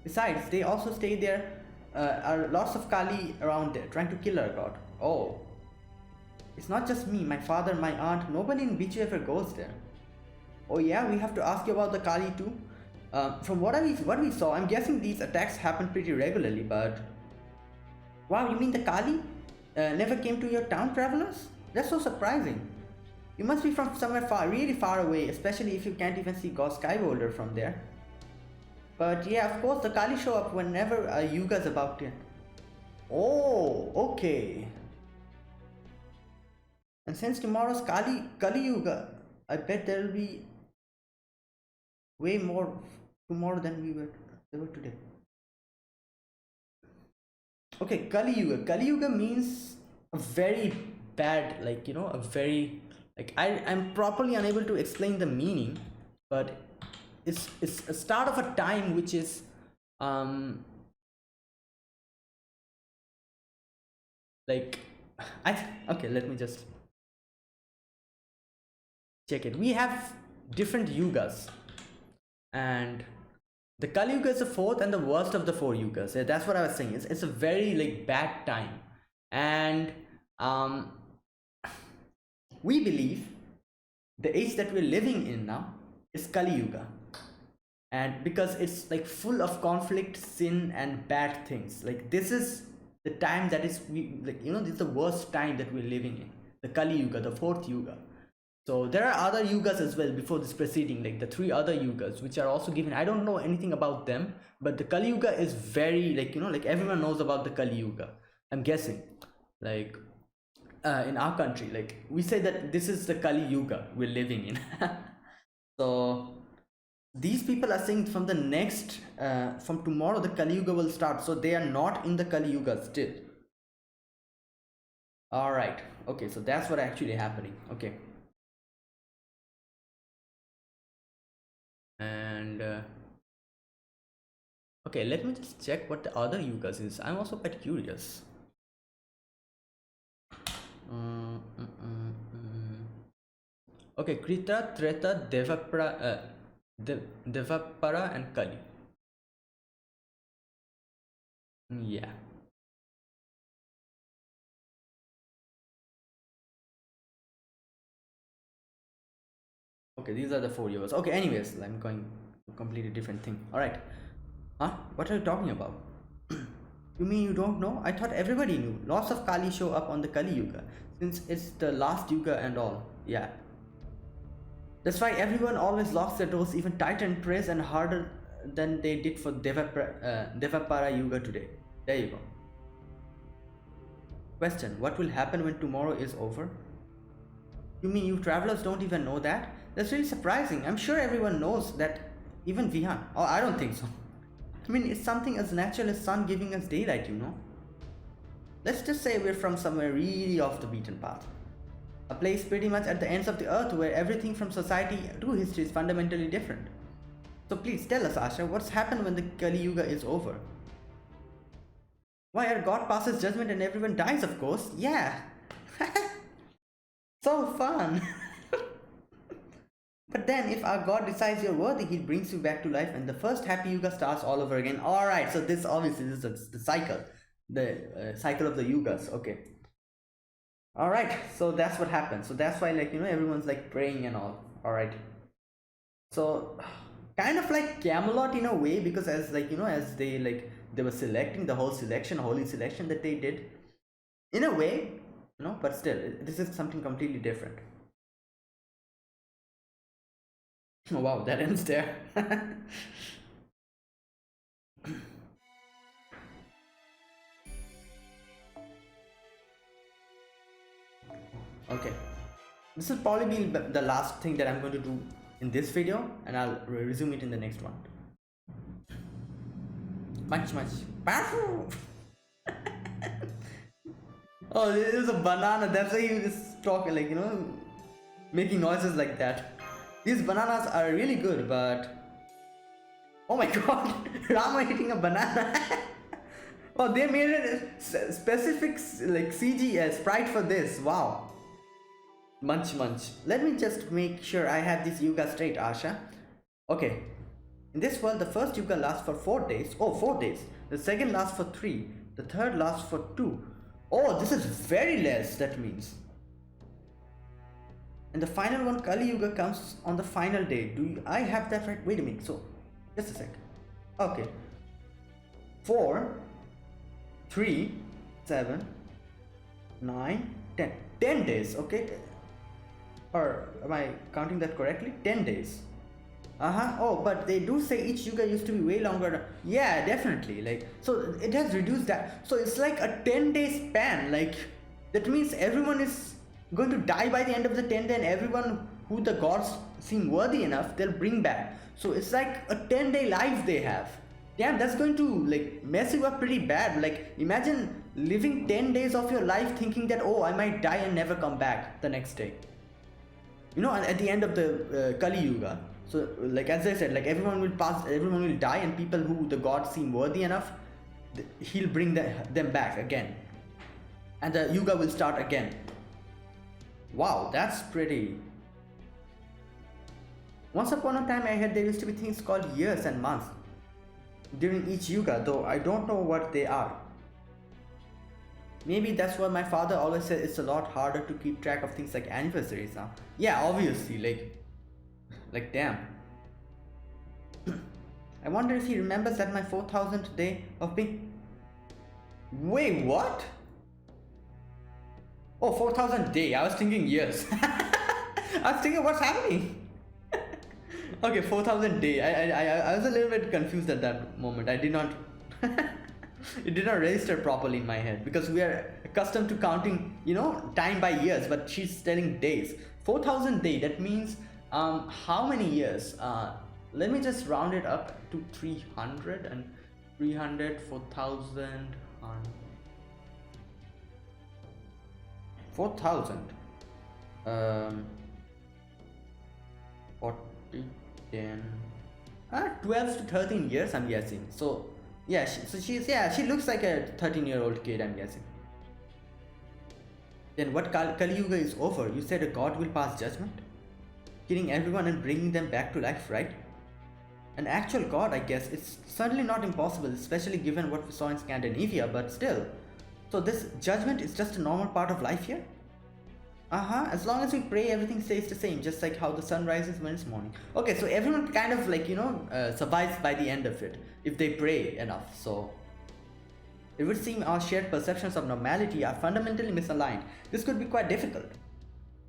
Besides, they also stay there. Are lots of Kali around there, trying to kill our god. Oh. It's not just me, my father, my aunt, nobody in Bichu ever goes there. Oh yeah, we have to ask you about the Kali too. From what we saw, I'm guessing these attacks happen pretty regularly, but... Wow, you mean the Kali never came to your town, travelers? That's so surprising. You must be from somewhere really far away, especially if you can't even see God's sky boulder from there. But yeah, of course, the Kali show up whenever a Yuga's about to... Oh, okay. And since tomorrow's Kali Yuga, I bet there'll be way more tomorrow than there were today. Okay, Kali Yuga. Kali Yuga means a very bad, like, you know, a very, like, I'm properly unable to explain the meaning, but it's a start of a time which is like okay, let me just check it. We have different yugas, and the Kali Yuga is the fourth and the worst of the four yugas. Yeah, that's what I was saying. It's a very like bad time, and we believe the age that we're living in now is Kali Yuga, and because it's like full of conflict, sin, and bad things. Like this is the time that is this is the worst time that we're living in, the Kali Yuga, the fourth yuga. So there are other yugas as well before this preceding, like the 3 other yugas, which are also given. I don't know anything about them, but the Kali Yuga is very, like, you know, like everyone knows about the Kali Yuga. I'm guessing, like, in our country, like we say that this is the Kali Yuga we're living in. So these people are saying from the next, from tomorrow, the Kali Yuga will start. So they are not in the Kali Yuga still. All right. Okay. So that's what actually happening. Okay. And okay, let me just check what the other yugas is. I'm also quite curious. Okay, Krita, Treta, Devapara and Kali. Yeah. Okay, these are the 4 yugas. Okay, anyways, I'm going to completely different thing. All right. Huh? What are you talking about? You mean you don't know? I thought everybody knew. Lots of Kali show up on the Kali Yuga, since it's the last Yuga and all. Yeah. That's why everyone always locks their doors even tighter and prays and harder than they did for Devapara Yuga today. There you go. Question: what will happen when tomorrow is over? You mean you travelers don't even know that? That's really surprising. I'm sure everyone knows that, even Vihan. Oh, I don't think so. I mean, it's something as natural as sun giving us daylight, you know. Let's just say we're from somewhere really off the beaten path. A place pretty much at the ends of the earth where everything from society to history is fundamentally different. So please tell us, Asha, what's happened when the Kali Yuga is over? Why, our God passes judgment and everyone dies, of course. Yeah. So fun. But then if our God decides you're worthy, he brings you back to life and the first happy yuga starts all over again. Alright, so this obviously is the cycle. The cycle of the yugas. Okay. Alright, so that's what happens. So that's why, like, you know, everyone's like praying and all. Alright. So kind of like Camelot in a way, because as, like, you know, as they were selecting the whole selection, holy selection that they did. In a way, you know, but still, this is something completely different. Oh wow, that ends there. Okay, this will probably be the last thing that I'm going to do in this video, and I'll resume it in the next one. Much powerful. Oh, this is a banana. That's why you just talking, like, you know, making noises like that. These bananas are really good, but oh my god, Rama hitting a banana. Oh, they made a specific like CG sprite for this. Wow. Munch. Let me just make sure I have this yuga straight, Asha. Okay. In this world, the first yuga lasts for 4 days. Oh, 4 days. The second lasts for 3. The third lasts for 2. Oh, this is very less, that means. And the final one, Kali Yuga, comes on the final day. I have that right? Wait a minute. So, just a sec. Okay. 4, 3, 7, 9, 10. 10 days, okay? Or am I counting that correctly? 10 days. Oh, but they do say each yuga used to be way longer. Yeah, definitely. Like, so it has reduced that. So it's like a 10-day span. Like, that means everyone is going to die by the end of the 10 day, and everyone who the gods seem worthy enough, they'll bring back. So it's like a 10-day life they have. Damn, that's going to like mess you up pretty bad. Like, imagine living 10 days of your life thinking that, oh, I might die and never come back the next day. You know, at the end of the Kali Yuga. So, like, as I said, like, everyone will pass, everyone will die, and people who the gods seem worthy enough, he'll bring them back again. And the Yuga will start again. Wow, that's pretty. Once upon a time, I heard there used to be things called years and months during each Yuga, though I don't know what they are. Maybe that's why my father always said it's a lot harder to keep track of things like anniversaries now. Yeah, obviously, like damn. I wonder if he remembers that my 4000th day of being... Wait, what? Oh, 4000th day, I was thinking years. I was thinking, what's happening? Okay, 4,000 day. I was a little bit confused at that moment. I did not. It did not register properly in my head because we are accustomed to counting, time by years, but she's telling days. 4,000 day. That means how many years? Let me just round it up to 300 and 300, 4,000, 4,000. 40, 10, 12 to 13 years, I'm guessing. So yeah, she looks like a 13-year-old kid, I'm guessing. Then what Kali Yuga is over? You said a god will pass judgment, killing everyone and bringing them back to life, right? An actual god, I guess. It's certainly not impossible, especially given what we saw in Scandinavia, but still. So this judgment is just a normal part of life here? As long as we pray, everything stays the same, just like how the sun rises when it's morning. Okay, so everyone kind of survives by the end of it, if they pray enough. So it would seem our shared perceptions of normality are fundamentally misaligned. This could be quite difficult.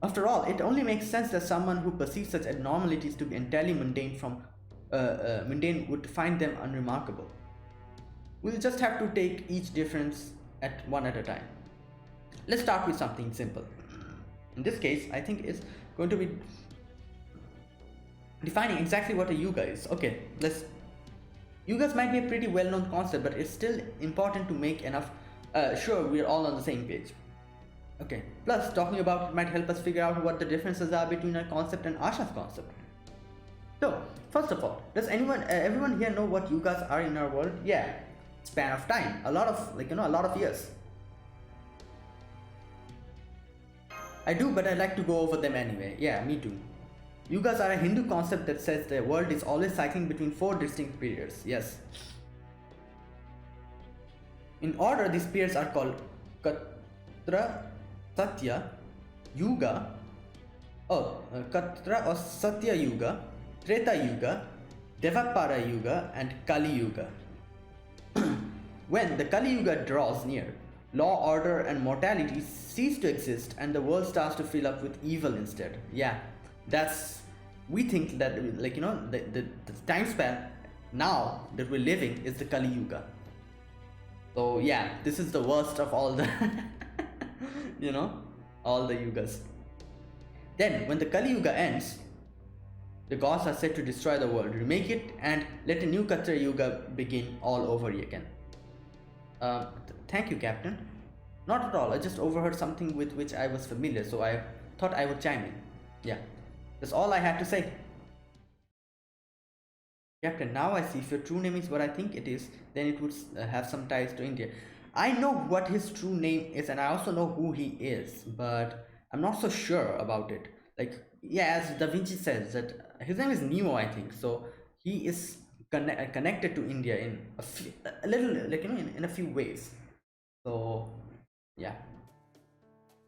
After all, it only makes sense that someone who perceives such abnormalities to be entirely mundane would find them unremarkable. We'll just have to take each difference one at a time. Let's start with something simple. In this case, I think it's going to be defining exactly what a yuga is. Okay, yugas might be a pretty well-known concept, but it's still important to make enough sure we're all on the same page. Okay, plus talking about it might help us figure out what the differences are between our concept and Asha's concept. So, first of all, does everyone here know what yugas are in our world? Yeah, span of time, a lot of years. I do, but I like to go over them anyway. Yeah, me too. Yugas are a Hindu concept that says the world is always cycling between 4 distinct periods. Yes. In order, these periods are called Katra, Satya, Yuga. Katra or Satya Yuga, Treta Yuga, Devapara Yuga, and Kali Yuga. When the Kali Yuga draws near, law, order, and mortality cease to exist, and the world starts to fill up with evil instead. Yeah, we think that the time span now that we're living is the Kali Yuga. So yeah, this is the worst of all the all the yugas. Then when the Kali Yuga ends, the gods are said to destroy the world, remake it, and let a new Katra Yuga begin all over again. Thank you, Captain. Not at all, I just overheard something with which I was familiar, so I thought I would chime in. Yeah, that's all I had to say. Captain, now I see if your true name is what I think it is, then it would have some ties to India. I know what his true name is, and I also know who he is, but I'm not so sure about it. Yeah, as Da Vinci says, that his name is Neo, I think, so he is connected to India in in a few ways. So yeah.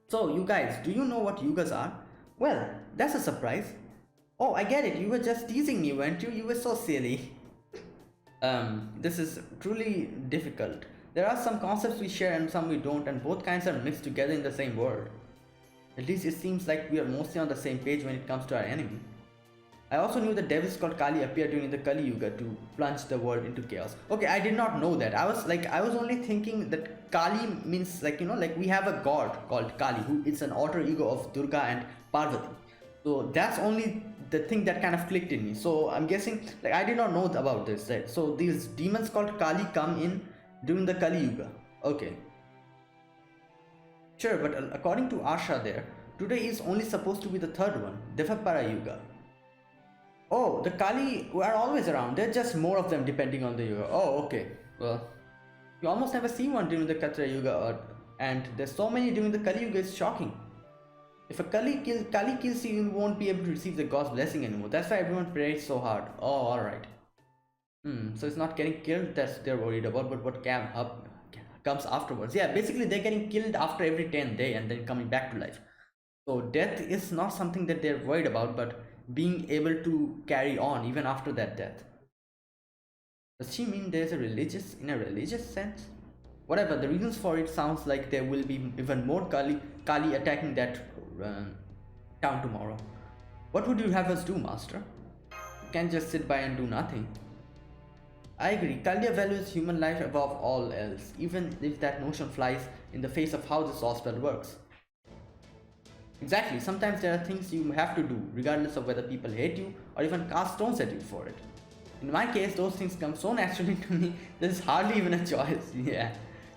So you guys, do you know what yugas are? Well, that's a surprise. Oh, I get it, you were just teasing me, weren't you? You were so silly. This is truly difficult. There are some concepts we share and some we don't, and both kinds are mixed together in the same world. At least it seems like we are mostly on the same page when it comes to our enemy. I also knew the devils called Kali appeared during the Kali Yuga to plunge the world into chaos. Okay, I did not know that. I was only thinking that Kali means we have a god called Kali who is an alter ego of Durga and Parvati. So that's only the thing that kind of clicked in me. So I'm guessing I did not know about this, right? So these demons called Kali come in during the Kali Yuga. Okay. Sure, but according to Asha there, today is only supposed to be the third one, Devapara Yuga. Oh, the Kali are always around. There's just more of them depending on the Yuga. Oh, okay. Well, you almost never see one during the Katra Yuga, and there's so many during the Kali Yuga. It's shocking. If a Kali kills you, you won't be able to receive the god's blessing anymore. That's why everyone prays so hard. Oh, alright. So it's not getting killed that's they're worried about, but what comes afterwards. Yeah, basically they're getting killed after every 10th day and then coming back to life. So death is not something that they're worried about, but being able to carry on even after that death. Does she mean there's in a religious sense? Whatever, the reasons for it sounds like there will be even more Kali attacking that town tomorrow. What would you have us do, Master? You can't just sit by and do nothing. I agree, Kalya values human life above all else, even if that notion flies in the face of how this Lostbelt works. Exactly, sometimes there are things you have to do, regardless of whether people hate you or even cast stones at you for it. In my case, those things come so naturally to me, there's hardly even a choice. Yeah.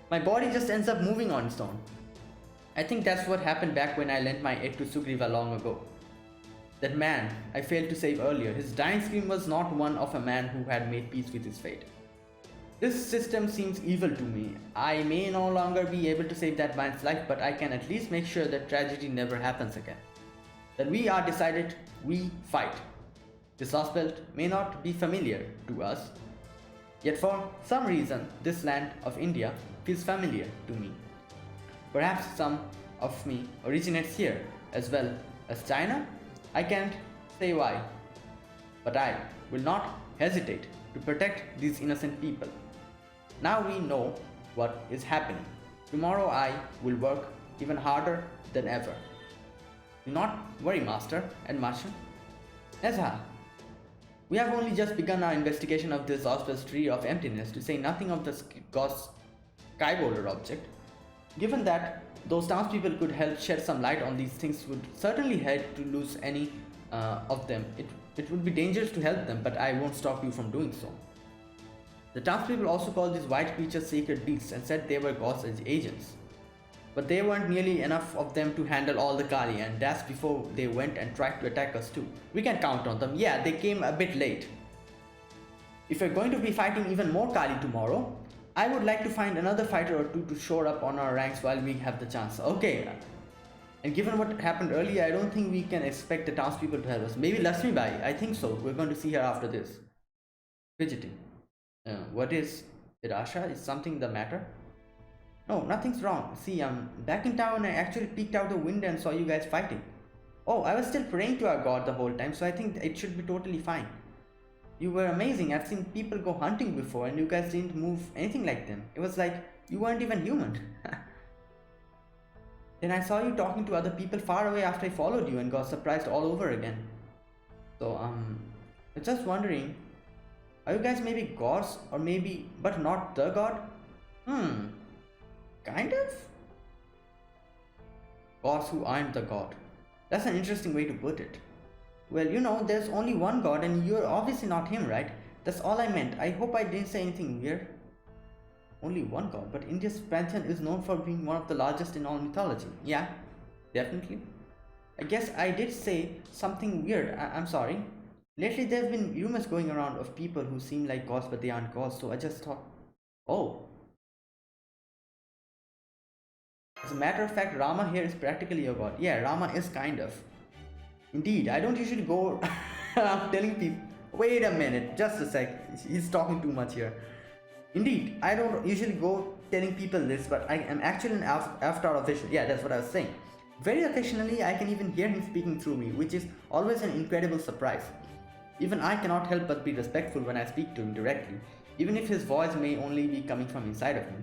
My body just ends up moving on its own. I think that's what happened back when I lent my aid to Sugriva long ago. That man I failed to save earlier, his dying scream was not one of a man who had made peace with his fate. This system seems evil to me. I may no longer be able to save that man's life, but I can at least make sure that tragedy never happens again. That we are decided, we fight. This Lostbelt may not be familiar to us, yet for some reason this land of India feels familiar to me. Perhaps some of me originates here as well as China? I can't say why, but I will not hesitate to protect these innocent people. Now we know what is happening. Tomorrow I will work even harder than ever. Do not worry, Master and Martian. Ezra, we have only just begun our investigation of this Osprey's tree of emptiness, to say nothing of the Ghost Skyboulder object. Given that those townspeople could help shed some light on these things, would certainly hate to lose any of them. It would be dangerous to help them, but I won't stop you from doing so. The townspeople also called these white creatures sacred beasts and said they were gods as agents. But there weren't nearly enough of them to handle all the Kali, and that's before they went and tried to attack us too. We can count on them. Yeah, they came a bit late. If we're going to be fighting even more Kali tomorrow, I would like to find another fighter or two to shore up on our ranks while we have the chance. Okay. And given what happened earlier, I don't think we can expect the townspeople to help us. Maybe Lakshmi Bai, I think so. We're going to see her after this. Fidgeting. What is it, Asha? Is something the matter? No, nothing's wrong. See, I'm back in town and I actually peeked out the window and saw you guys fighting. Oh, I was still praying to our god the whole time, so I think it should be totally fine. You were amazing. I've seen people go hunting before and you guys didn't move anything like them. It was like you weren't even human. Then I saw you talking to other people far away after I followed you and got surprised all over again. So, I'm just wondering, are you guys maybe gods or maybe, but not the god? Kind of? Gods who aren't the god. That's an interesting way to put it. Well, you know, there's only one god and you're obviously not him, right? That's all I meant. I hope I didn't say anything weird. Only one god, but India's pantheon is known for being one of the largest in all mythology. Yeah, definitely. I guess I did say something weird. I'm sorry. Lately there have been rumors going around of people who seem like gods but they aren't gods, so I just thought, oh. As a matter of fact, Rama here is practically a god. Yeah, Rama is kind of. Indeed, I don't usually go around telling people. Wait a minute, just a sec. He's talking too much here. Indeed, I don't usually go telling people this, but I am actually an avatar official. Yeah, that's what I was saying. Very occasionally, I can even hear him speaking through me, which is always an incredible surprise. Even I cannot help but be respectful when I speak to him directly, even if his voice may only be coming from inside of me.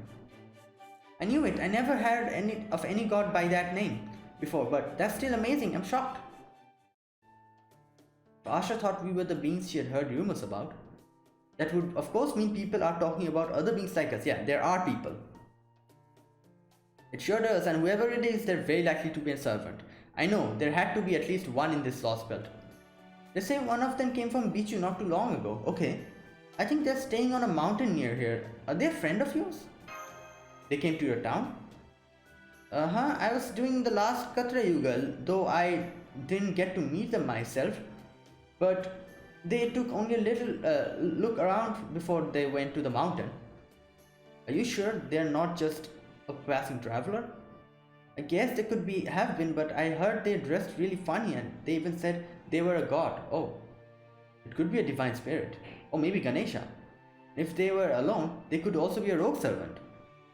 I knew it. I never heard any god by that name before, but that's still amazing. I'm shocked. Asha thought we were the beings she had heard rumors about. That would of course mean people are talking about other beings like us. Yeah, there are people. It sure does, and whoever it is, they're very likely to be a servant. I know, there had to be at least one in this Lostbelt. They say one of them came from Bichu not too long ago. Okay. I think they're staying on a mountain near here. Are they a friend of yours? They came to your town? I was doing the last Katra Yuga, though I didn't get to meet them myself. But they took only a little look around before they went to the mountain. Are you sure they're not just a passing traveler? I guess they could have been, but I heard they dressed really funny and they even said they were a god. Oh, it could be a divine spirit. Or maybe Ganesha. If they were alone, they could also be a rogue servant.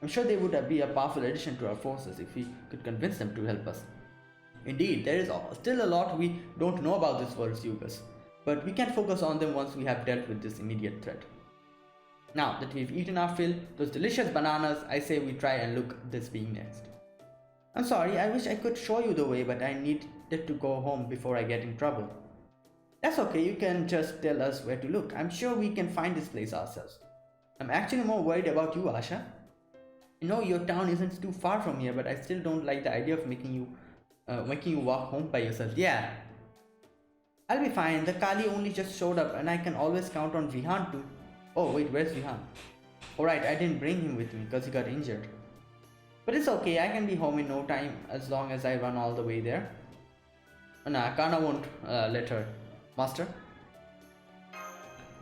I'm sure they would be a powerful addition to our forces if we could convince them to help us. Indeed, there is still a lot we don't know about this world's Yugas, but we can focus on them once we have dealt with this immediate threat. Now that we've eaten our fill, those delicious bananas, I say we try and look this being next. I'm sorry, I wish I could show you the way, but I needed to go home before I get in trouble. That's okay, you can just tell us where to look. I'm sure we can find this place ourselves. I'm actually more worried about you, Asha. You know your town isn't too far from here, but I still don't like the idea of making you walk home by yourself. Yeah, I'll be fine. The Kali only just showed up, and I can always count on Vihan too. Oh wait, where's Vihan? Alright, I didn't bring him with me because he got injured. But it's okay, I can be home in no time as long as I run all the way there. Nah, Kana won't let her. Master,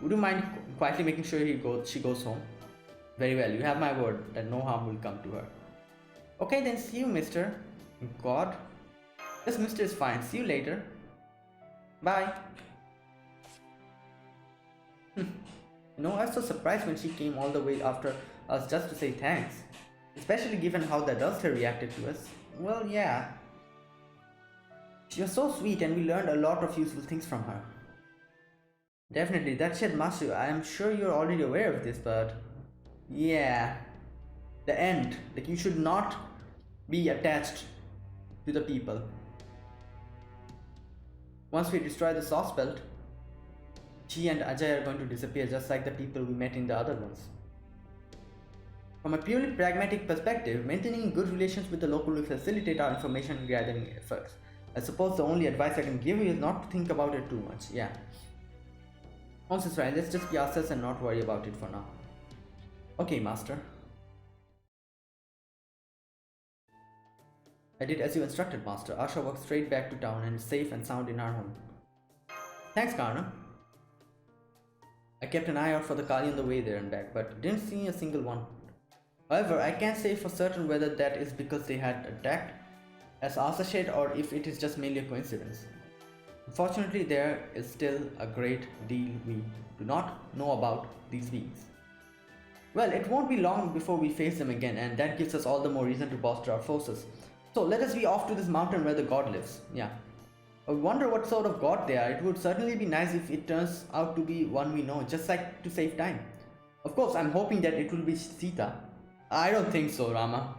would you mind quietly making sure she goes home? Very well, you have my word that no harm will come to her. Okay then, see you, mister. God. This mister is fine. See you later. Bye. You know, I was so surprised when she came all the way after us just to say thanks. Especially given how the adults had reacted to us. Well, yeah. She was so sweet and we learned a lot of useful things from her. Definitely, that shed Masu. I am sure you're already aware of this, but... yeah. The end. Like, you should not be attached to the people. Once we destroy the Lostbelt, she and Ajay are going to disappear just like the people we met in the other ones. From a purely pragmatic perspective, maintaining good relations with the local will facilitate our information gathering efforts. I suppose the only advice I can give you is not to think about it too much. Yeah. Holmes is right, let's just be ourselves and not worry about it for now. Okay, Master. I did as you instructed, Master. Asha walked straight back to town and is safe and sound in our home. Thanks, Karna. I kept an eye out for the Kali on the way there and back, but didn't see a single one. However, I can't say for certain whether that is because they had attacked as Asa said or if it is just mainly a coincidence. Unfortunately, there is still a great deal we do not know about these beings. Well, it won't be long before we face them again, and that gives us all the more reason to bolster our forces. So let us be off to this mountain where the god lives. Yeah. I wonder what sort of god they are. It would certainly be nice if it turns out to be one we know, just like to save time. Of course, I'm hoping that it will be Sita. I don't think so, Rama.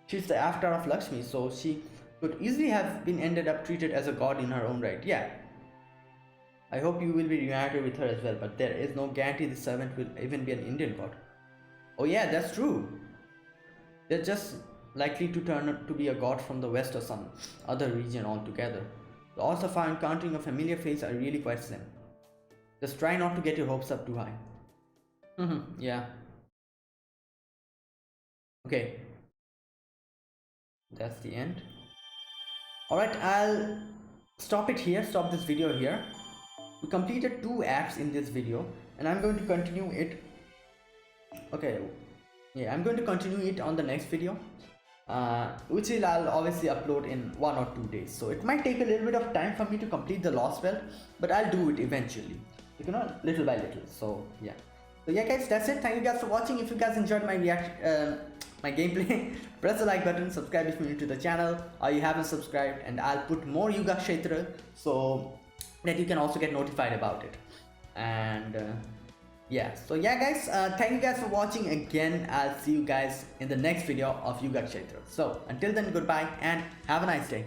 She's the avatar of Lakshmi, so she could easily have been ended up treated as a god in her own right. Yeah. I hope you will be reunited with her as well, but there is no guarantee the servant will even be an Indian god. Oh yeah, that's true. They're just likely to turn out to be a god from the west or some other region altogether. The odds of our encountering a familiar face are really quite slim. Just try not to get your hopes up too high. Yeah. Okay. That's the end. Alright, I'll stop it here, stop this video here. We completed 2 acts in this video and I'm going to continue it. Okay, yeah, I'm going to continue it on the next video. Which I'll obviously upload in 1 or 2 days. So it might take a little bit of time for me to complete the Lostbelt, but I'll do it eventually. You know, little by little. So yeah. So yeah, guys, that's it. Thank you guys for watching. If you guys enjoyed my my gameplay, press the like button, subscribe if you're new to the channel or you haven't subscribed, and I'll put more Yuga Kshetra so that you can also get notified about it. And yeah, so yeah guys, thank you guys for watching again. I'll see you guys in the next video of Yuga Kshetra. So until then, goodbye and have a nice day.